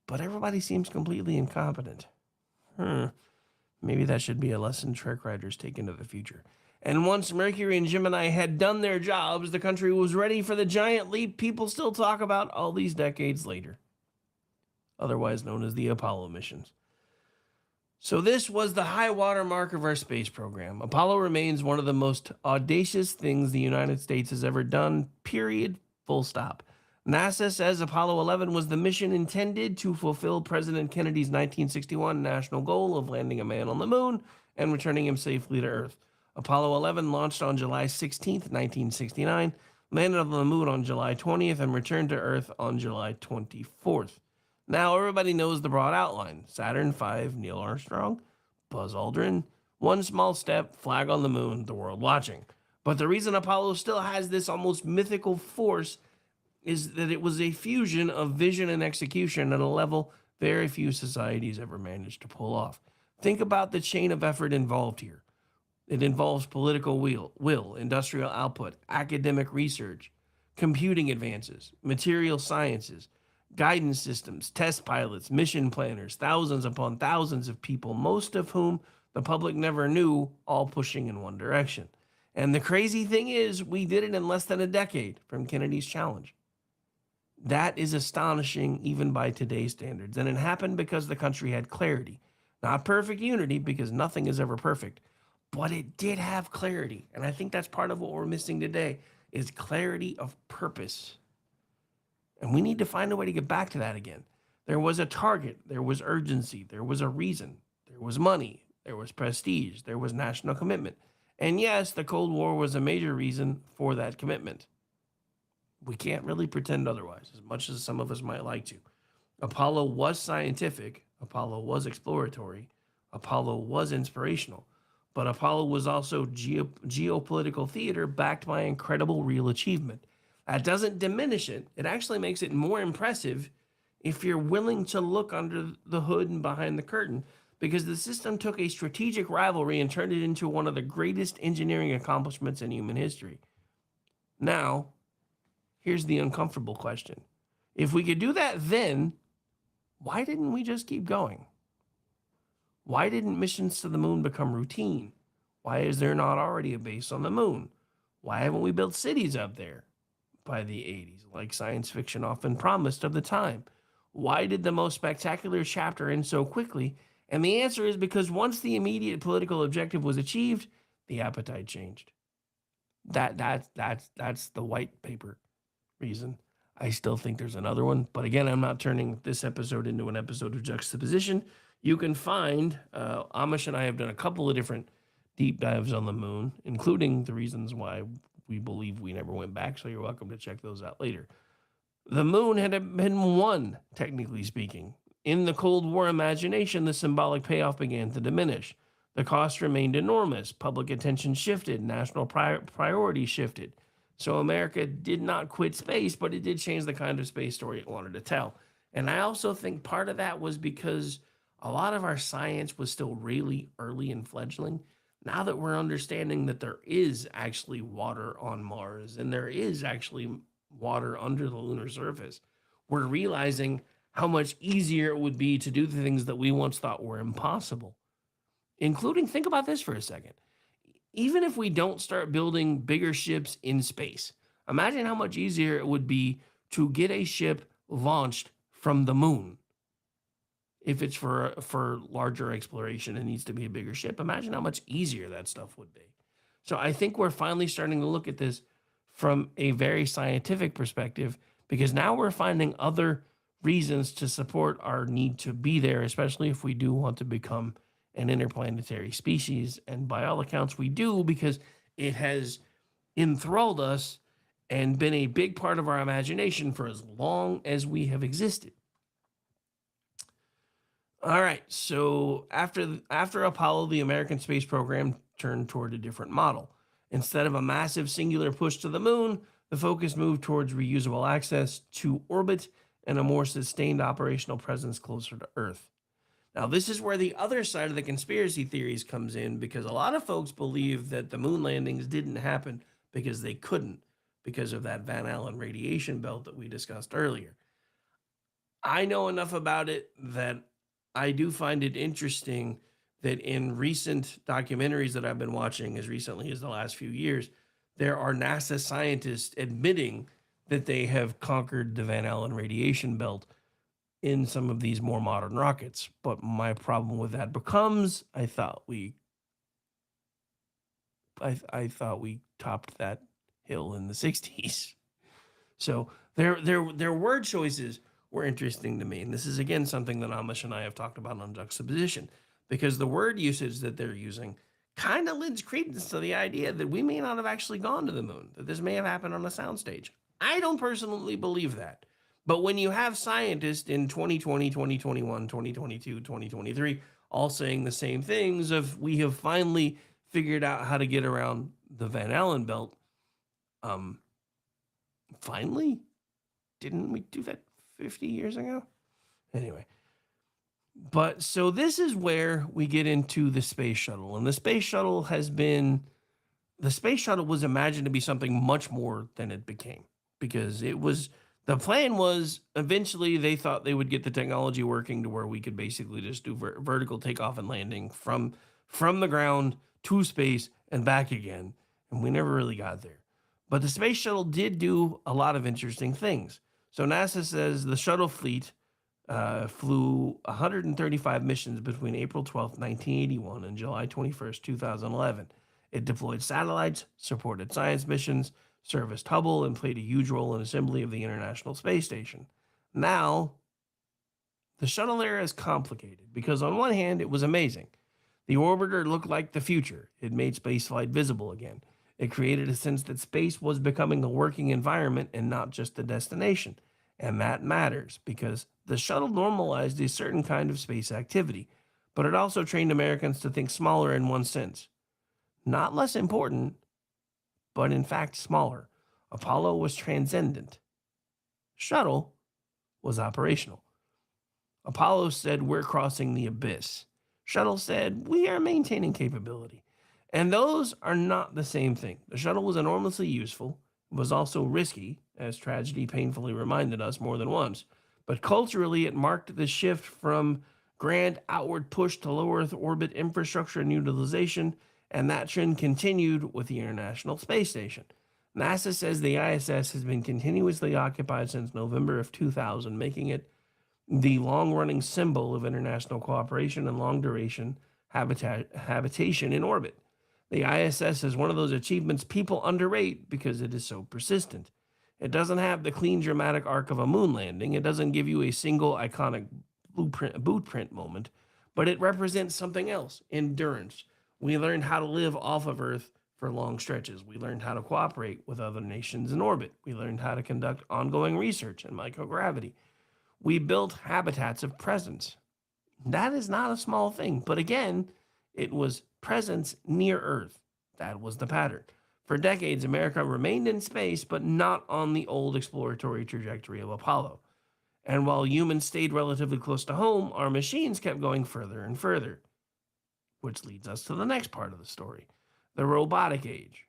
Speaker 2: but everybody seems completely incompetent. Maybe that should be a lesson Trek writers take into the future. And once Mercury and Gemini had done their jobs, the country was ready for the giant leap people still talk about all these decades later, otherwise known as the Apollo missions. So this was the high water mark of our space program. Apollo remains one of the most audacious things the United States has ever done, period, full stop. NASA says Apollo 11 was the mission intended to fulfill President Kennedy's 1961 national goal of landing a man on the moon and returning him safely to Earth. Apollo 11 launched on July 16, 1969, landed on the moon on July 20th, and returned to Earth on July 24th. Now everybody knows the broad outline. Saturn V, Neil Armstrong, Buzz Aldrin, one small step, flag on the moon, the world watching. But the reason Apollo still has this almost mythical force is that it was a fusion of vision and execution at a level very few societies ever managed to pull off. Think about the chain of effort involved here. It involves political will, industrial output, academic research, computing advances, material sciences, guidance systems, test pilots, mission planners, thousands upon thousands of people, most of whom the public never knew, all pushing in one direction. And the crazy thing is, we did it in less than a decade from Kennedy's challenge. That is astonishing even by today's standards. And it happened because the country had clarity. Not perfect unity, because nothing is ever perfect, but it did have clarity. And I think that's part of what we're missing today is clarity of purpose. And we need to find a way to get back to that again. There was a target, there was urgency, there was a reason, there was money, there was prestige, there was national commitment. And yes, the Cold War was a major reason for that commitment. We can't really pretend otherwise, as much as some of us might like to. Apollo was scientific, Apollo was exploratory, Apollo was inspirational, but Apollo was also geopolitical theater backed by incredible real achievement. That doesn't diminish it. It actually makes it more impressive if you're willing to look under the hood and behind the curtain, because the system took a strategic rivalry and turned it into one of the greatest engineering accomplishments in human history. Now, here's the uncomfortable question. If we could do that then, why didn't we just keep going? Why didn't missions to the moon become routine? Why is there not already a base on the moon? Why haven't we built cities up there by the 80s, like science fiction often promised of the time? Why did the most spectacular chapter end so quickly? And the answer is because once the immediate political objective was achieved, the appetite changed. That's the white paper reason. I still think there's another one, but again, I'm not turning this episode into an episode of juxtaposition. You can find, Amish and I have done a couple of different deep dives on the moon, including the reasons why we believe we never went back, so you're welcome to check those out later. The moon had been won, technically speaking. In the Cold War imagination, the symbolic payoff began to diminish. The cost remained enormous. Public attention shifted. National priorities shifted. So America did not quit space, but it did change the kind of space story it wanted to tell. And I also think part of that was because a lot of our science was still really early and fledgling. Now that we're understanding that there is actually water on Mars and there is actually water under the lunar surface, we're realizing how much easier it would be to do the things that we once thought were impossible. Including, think about this for a second. Even if we don't start building bigger ships in space, imagine how much easier it would be to get a ship launched from the moon. If it's for larger exploration, it needs to be a bigger ship. Imagine how much easier that stuff would be. So I think we're finally starting to look at this from a very scientific perspective, because now we're finding other reasons to support our need to be there, especially if we do want to become an interplanetary species. And by all accounts, we do, because it has enthralled us and been a big part of our imagination for as long as we have existed. All right, so after Apollo, the American space program turned toward a different model. Instead of a massive singular push to the moon, the focus moved towards reusable access to orbit and a more sustained operational presence closer to Earth. Now, this is where the other side of the conspiracy theories comes in, because a lot of folks believe that the moon landings didn't happen because they couldn't, because of that Van Allen radiation belt that we discussed earlier. I know enough about it that I do find it interesting that in recent documentaries that I've been watching as recently as the last few years, there are NASA scientists admitting that they have conquered the Van Allen radiation belt in some of these more modern rockets. But my problem with that becomes, I thought we topped that hill in the 60s. So their word choices were interesting to me. And this is, again, something that Amish and I have talked about on juxtaposition, because the word usage that they're using kind of lends credence to the idea that we may not have actually gone to the moon, that this may have happened on a soundstage. I don't personally believe that. But when you have scientists in 2020, 2021, 2022, 2023, all saying the same things of, we have finally figured out how to get around the Van Allen belt. Finally? Didn't we do that 50 years ago? Anyway. But so this is where we get into the space shuttle. And the space shuttle was imagined to be something much more than it became, because the plan was eventually they thought they would get the technology working to where we could basically just do vertical takeoff and landing from the ground to space and back again. And we never really got there. But the space shuttle did do a lot of interesting things. So NASA says the shuttle fleet flew 135 missions between April 12th, 1981 and July 21st, 2011. It deployed satellites, supported science missions, serviced Hubble, and played a huge role in assembly of the International Space Station. Now, the shuttle era is complicated because on one hand, it was amazing. The orbiter looked like the future. It made spaceflight visible again. It created a sense that space was becoming a working environment and not just a destination. And that matters because the shuttle normalized a certain kind of space activity, but it also trained Americans to think smaller in one sense. Not less important, but in fact smaller. Apollo was transcendent. Shuttle was operational. Apollo said, we're crossing the abyss. Shuttle said, we are maintaining capability. And those are not the same thing. The shuttle was enormously useful. It was also risky, as tragedy painfully reminded us more than once. But culturally, it marked the shift from grand outward push to low Earth orbit infrastructure and utilization, and that trend continued with the International Space Station. NASA says the ISS has been continuously occupied since November of 2000, making it the long-running symbol of international cooperation and long-duration habitation in orbit. The ISS is one of those achievements people underrate because it is so persistent. It doesn't have the clean, dramatic arc of a moon landing. It doesn't give you a single iconic bootprint moment, but it represents something else: endurance. We learned how to live off of Earth for long stretches. We learned how to cooperate with other nations in orbit. We learned how to conduct ongoing research in microgravity. We built habitats of presence. That is not a small thing, but again, it was presence near Earth. That was the pattern. For decades, America remained in space, but not on the old exploratory trajectory of Apollo. And while humans stayed relatively close to home, our machines kept going further and further. Which leads us to the next part of the story, the robotic age.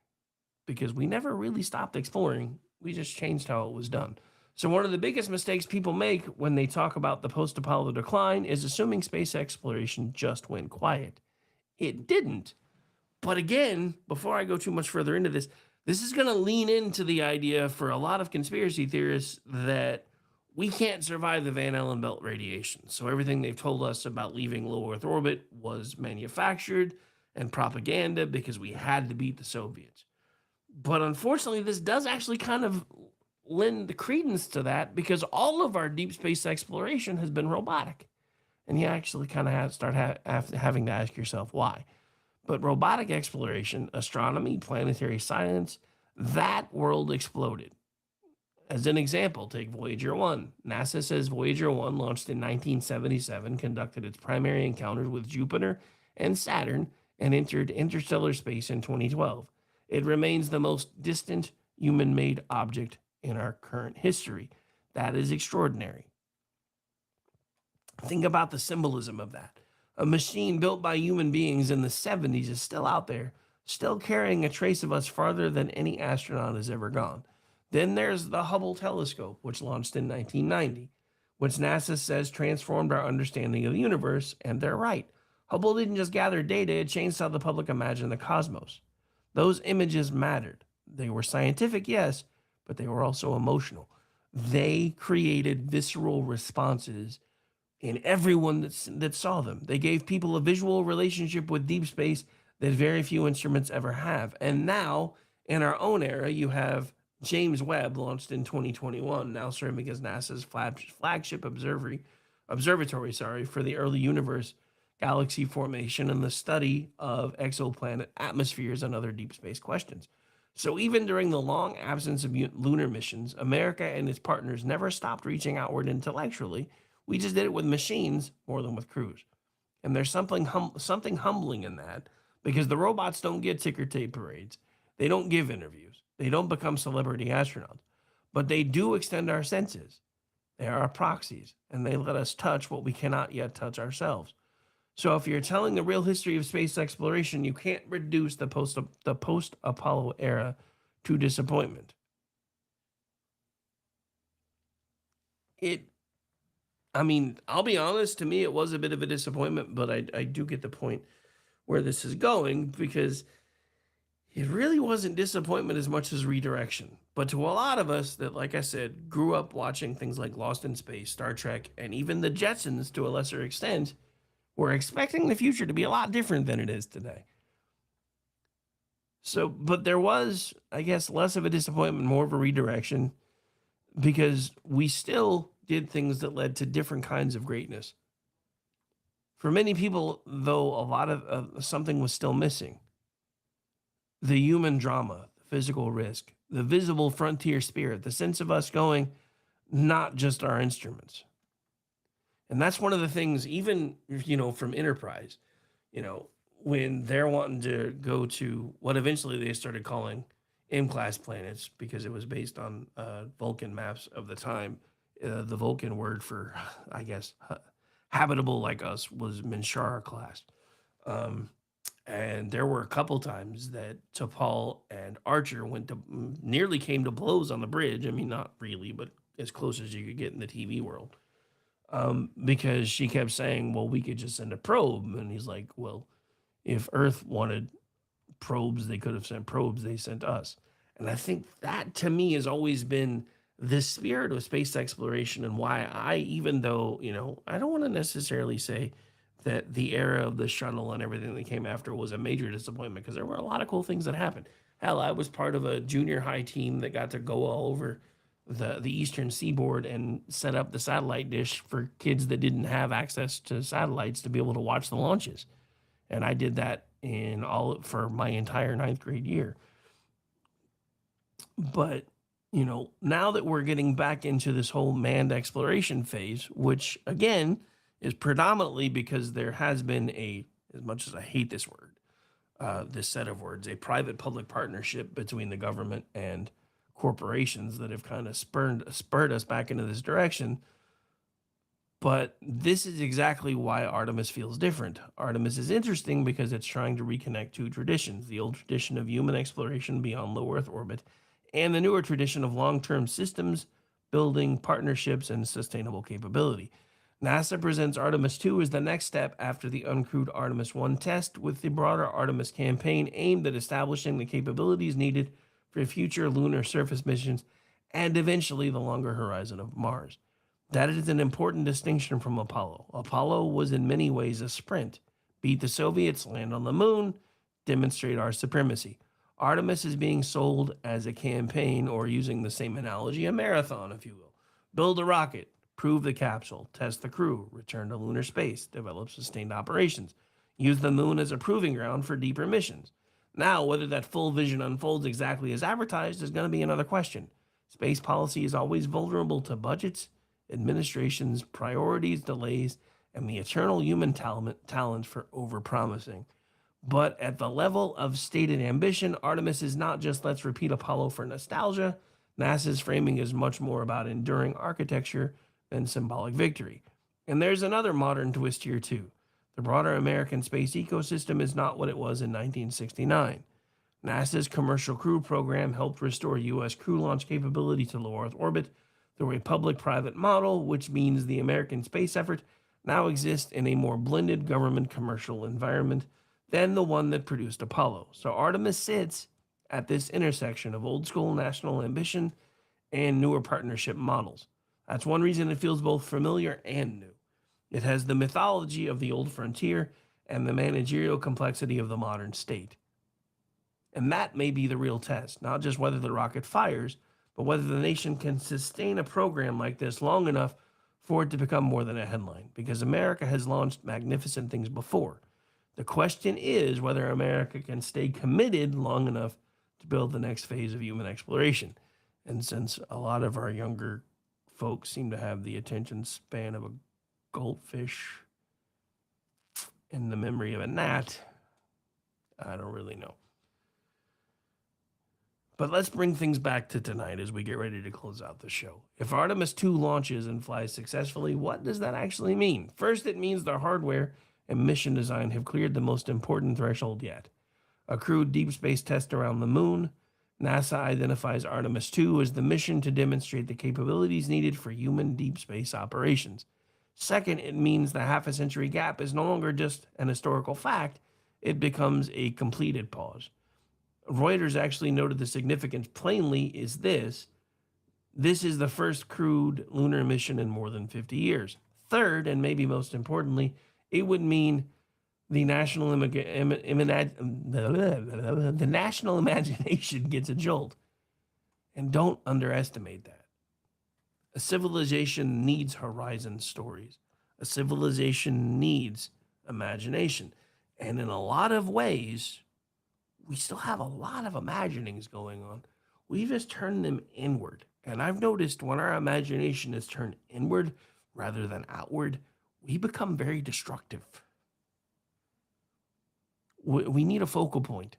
Speaker 2: Because we never really stopped exploring, we just changed how it was done. So one of the biggest mistakes people make when they talk about the post-Apollo decline is assuming space exploration just went quiet. It didn't. But again, before I go too much further into this, this is going to lean into the idea for a lot of conspiracy theorists that we can't survive the Van Allen belt radiation. So everything they've told us about leaving low Earth orbit was manufactured and propaganda because we had to beat the Soviets. But unfortunately, this does actually kind of lend the credence to that because all of our deep space exploration has been robotic. And you actually kind of have to start having to ask yourself why. But robotic exploration, astronomy, planetary science, that world exploded. As an example, take Voyager 1. NASA says Voyager 1, launched in 1977, conducted its primary encounters with Jupiter and Saturn and entered interstellar space in 2012. It remains the most distant human-made object in our current history. That is extraordinary. Think about the symbolism of that. A machine built by human beings in the 70s is still out there, still carrying a trace of us farther than any astronaut has ever gone. Then there's the Hubble telescope, which launched in 1990, which NASA says transformed our understanding of the universe, and they're right. Hubble didn't just gather data, it changed how the public imagined the cosmos. Those images mattered. They were scientific, yes, but they were also emotional. They created visceral responses in everyone that saw them. They gave people a visual relationship with deep space that very few instruments ever have. And now, in our own era, you have James Webb, launched in 2021, now serving as NASA's flagship observatory for the early universe, galaxy formation, and the study of exoplanet atmospheres and other deep space questions. So even during the long absence of lunar missions, America and its partners never stopped reaching outward intellectually. We just did it with machines more than with crews. And there's something humbling in that, because the robots don't get ticker tape parades. They don't give interviews. They don't become celebrity astronauts. But they do extend our senses. They are our proxies, and they let us touch what we cannot yet touch ourselves. So if you're telling the real history of space exploration, you can't reduce the post-Apollo era to disappointment. I'll be honest, to me, it was a bit of a disappointment, but I do get the point where this is going, because it really wasn't disappointment as much as redirection. But to a lot of us that, like I said, grew up watching things like Lost in Space, Star Trek, and even the Jetsons to a lesser extent, we're expecting the future to be a lot different than it is today. So, but there was, I guess, less of a disappointment, more of a redirection, because we still did things that led to different kinds of greatness. For many people, though, a lot of something was still missing. The human drama, the physical risk, the visible frontier spirit, the sense of us going, not just our instruments. And that's one of the things, even, from Enterprise, when they're wanting to go to what eventually they started calling M-class planets, because it was based on Vulcan maps of the time. The Vulcan word for, I guess, habitable like us was Minshara class. And there were a couple times that T'Pol and Archer nearly came to blows on the bridge. I mean, not really, but as close as you could get in the TV world. Because she kept saying, well, we could just send a probe. And he's like, well, if Earth wanted probes, they could have sent probes. They sent us. And I think that, to me, has always been the spirit of space exploration, and why even though, I don't want to necessarily say that the era of the shuttle and everything that came after was a major disappointment, because there were a lot of cool things that happened. Hell, I was part of a junior high team that got to go all over the eastern seaboard and set up the satellite dish for kids that didn't have access to satellites to be able to watch the launches. And I did that for my entire 9th grade year. But, now that we're getting back into this whole manned exploration phase, which again is predominantly because there has been as much as I hate this word, this set of words, a private-public partnership between the government and corporations that have kind of spurred us back into this direction. But this is exactly why Artemis feels different. Artemis is interesting because it's trying to reconnect two traditions: the old tradition of human exploration beyond low Earth orbit, and the newer tradition of long-term systems, building, partnerships, and sustainable capability. NASA presents Artemis 2 as the next step after the uncrewed Artemis 1 test, with the broader Artemis campaign aimed at establishing the capabilities needed for future lunar surface missions and eventually the longer horizon of Mars. That is an important distinction from Apollo. Apollo was in many ways a sprint. Beat the Soviets, land on the moon, demonstrate our supremacy. Artemis is being sold as a campaign, or using the same analogy, a marathon, if you will. Build a rocket, prove the capsule, test the crew, return to lunar space, develop sustained operations, use the moon as a proving ground for deeper missions. Now, whether that full vision unfolds exactly as advertised is going to be another question. Space policy is always vulnerable to budgets, administrations, priorities, delays, and the eternal human talent for overpromising. But at the level of stated ambition, Artemis is not just let's repeat Apollo for nostalgia. NASA's framing is much more about enduring architecture than symbolic victory. And there's another modern twist here, too. The broader American space ecosystem is not what it was in 1969. NASA's Commercial Crew Program helped restore U.S. crew launch capability to low Earth orbit through a public-private model, which means the American space effort now exists in a more blended government-commercial environment than the one that produced Apollo. So Artemis sits at this intersection of old-school national ambition and newer partnership models. That's one reason it feels both familiar and new. It has the mythology of the old frontier and the managerial complexity of the modern state. And that may be the real test, not just whether the rocket fires, but whether the nation can sustain a program like this long enough for it to become more than a headline, because America has launched magnificent things before. The question is whether America can stay committed long enough to build the next phase of human exploration. And since a lot of our younger folks seem to have the attention span of a goldfish and the memory of a gnat, I don't really know. But let's bring things back to tonight as we get ready to close out the show. If Artemis 2 launches and flies successfully, what does that actually mean? First, it means the hardware and mission design have cleared the most important threshold yet. A crewed deep space test around the moon. NASA identifies Artemis 2 as the mission to demonstrate the capabilities needed for human deep space operations. Second, it means the half-a-century gap is no longer just an historical fact. It becomes a completed pause. Reuters actually noted the significance plainly is this is the first crewed lunar mission in more than 50 years. Third, and maybe most importantly, it would mean the national imagination gets a jolt. And don't underestimate that. A civilization needs horizon stories. A civilization needs imagination. And in a lot of ways, we still have a lot of imaginings going on. We've just turned them inward. And I've noticed when our imagination is turned inward rather than outward, we become very destructive. We need a focal point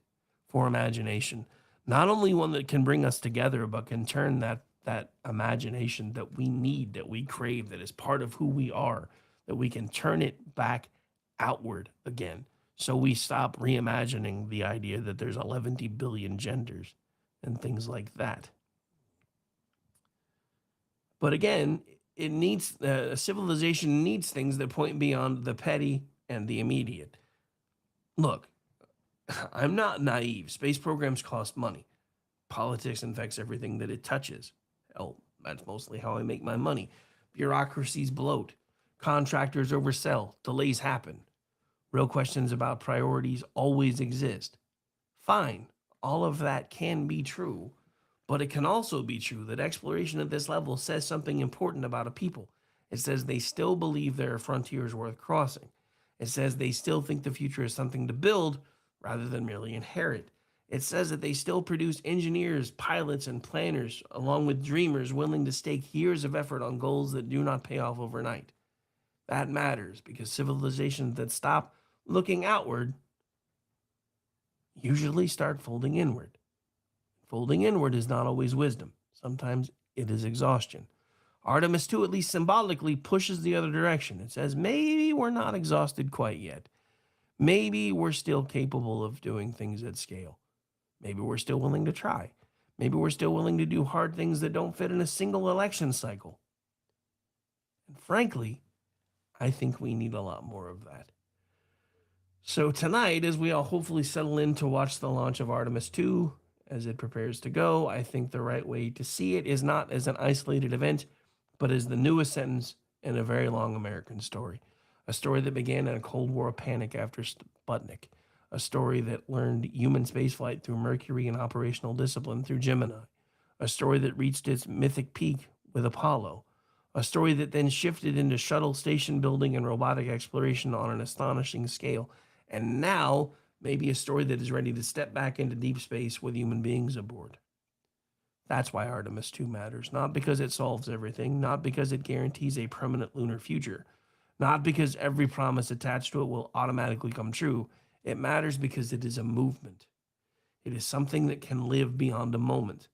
Speaker 2: for imagination. Not only one that can bring us together, but can turn that imagination that we need, that we crave, that is part of who we are, that we can turn it back outward again. So we stop reimagining the idea that there's 11 billion genders and things like that. But again, it needs a civilization needs things that point beyond the petty and the immediate. Look, I'm not naive. Space programs cost money. Politics infects everything that it touches. Hell, that's mostly how I make my money. Bureaucracies bloat. Contractors oversell. Delays happen. Real questions about priorities always exist. Fine, all of that can be true, but it can also be true that exploration at this level says something important about a people. It says they still believe there are frontiers worth crossing. It says they still think the future is something to build rather than merely inherit. It says that they still produce engineers, pilots, and planners, along with dreamers willing to stake years of effort on goals that do not pay off overnight. That matters because civilizations that stop looking outward usually start folding inward. Folding inward is not always wisdom. Sometimes it is exhaustion. Artemis 2, at least symbolically, pushes the other direction. It says maybe we're not exhausted quite yet. Maybe we're still capable of doing things at scale. Maybe we're still willing to try. Maybe we're still willing to do hard things that don't fit in a single election cycle. And frankly, I think we need a lot more of that. So tonight, as we all hopefully settle in to watch the launch of Artemis 2 as it prepares to go, I think the right way to see it is not as an isolated event, but as the newest sentence in a very long American story. A story that began in a Cold War panic after Sputnik. A story that learned human spaceflight through Mercury and operational discipline through Gemini. A story that reached its mythic peak with Apollo. A story that then shifted into shuttle station building and robotic exploration on an astonishing scale. And now, maybe a story that is ready to step back into deep space with human beings aboard. That's why Artemis 2 matters. Not because it solves everything, not because it guarantees a permanent lunar future, not because every promise attached to it will automatically come true. It matters because it is a movement. It is something that can live beyond a moment.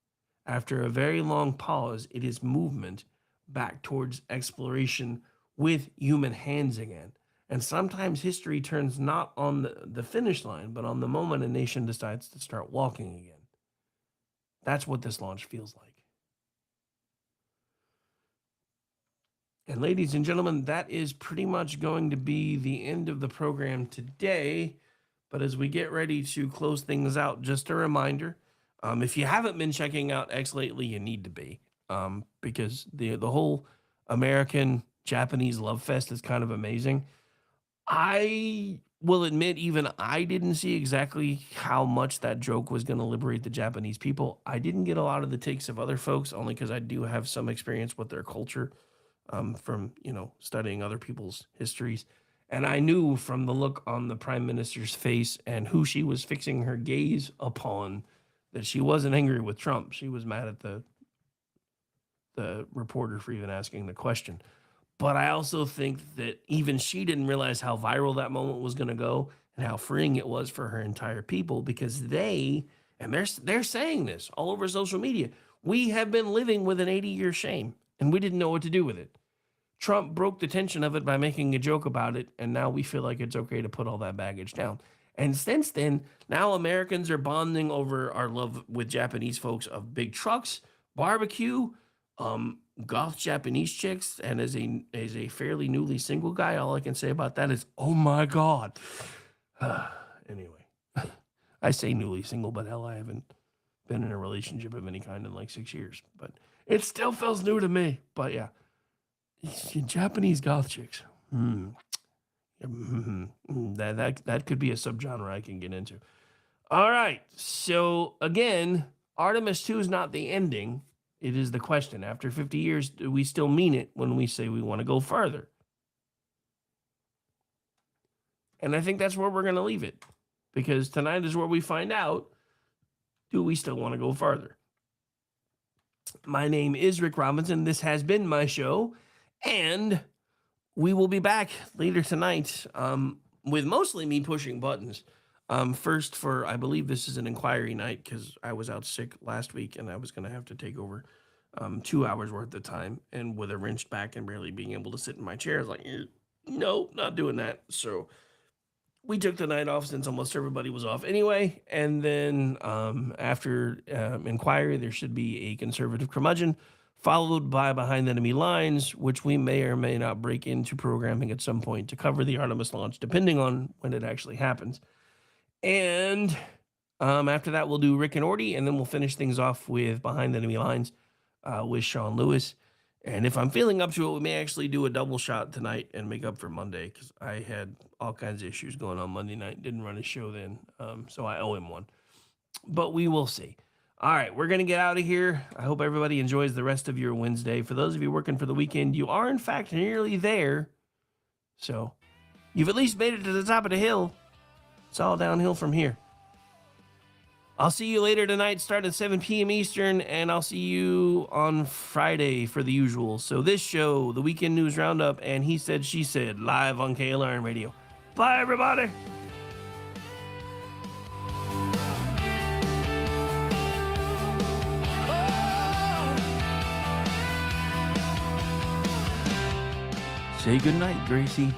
Speaker 2: After a very long pause, it is movement back towards exploration with human hands again. And sometimes history turns not on the finish line, but on the moment a nation decides to start walking again. That's what this launch feels like. And ladies and gentlemen, that is pretty much going to be the end of the program today. But as we get ready to close things out, just a reminder, if you haven't been checking out X lately, you need to be, because the whole American-Japanese love fest is kind of amazing. I will admit, even I didn't see exactly how much that joke was going to liberate the Japanese people. I didn't get a lot of the takes of other folks, only because I do have some experience with their culture from, studying other people's histories. And I knew from the look on the prime minister's face and who she was fixing her gaze upon that she wasn't angry with Trump. She was mad at the reporter for even asking the question. But I also think that even she didn't realize how viral that moment was going to go and how freeing it was for her entire people, because they're saying this all over social media. We have been living with an 80-year shame, and we didn't know what to do with it. Trump broke the tension of it by making a joke about it, and now we feel like it's okay to put all that baggage down. And since then, now Americans are bonding over our love with Japanese folks of big trucks, barbecue, goth Japanese chicks, and as a fairly newly single guy, all I can say about that is, oh my God. Anyway, I say newly single, but hell, I haven't been in a relationship of any kind in like 6 years. But it still feels new to me. But yeah. Japanese goth chicks. That could be a subgenre I can get into. All right. So again, Artemis 2 is not the ending. It is the question. After 50 years, do we still mean it when we say we want to go further? And I think that's where we're going to leave it, because tonight is where we find out, do we still want to go further? My name is Rick Robinson. This has been my show. And we will be back later tonight with mostly me pushing buttons. First for, I believe this is an inquiry night, because I was out sick last week and I was going to have to take over 2 hours worth of time. And with a wrenched back and barely being able to sit in my chair, I was like, no, not doing that. So we took the night off since almost everybody was off anyway. And then after inquiry, there should be a conservative curmudgeon, followed by Behind Enemy Lines, which we may or may not break into programming at some point to cover the Artemis launch, depending on when it actually happens. And after that, we'll do Rick and Orty, and then we'll finish things off with Behind Enemy Lines with Sean Lewis. And if I'm feeling up to it, we may actually do a double shot tonight and make up for Monday, because I had all kinds of issues going on Monday night. Didn't run a show then, so I owe him one. But we will see. All right, we're going to get out of here. I hope everybody enjoys the rest of your Wednesday. For those of you working for the weekend, you are, in fact, nearly there. So you've at least made it to the top of the hill. It's all downhill from here. I'll see you later tonight, starting at 7 p.m. Eastern, and I'll see you on Friday for the usual. So this show, the Weekend News Roundup, and He Said, She Said, live on KLRN Radio. Bye, everybody. Say goodnight, Gracie.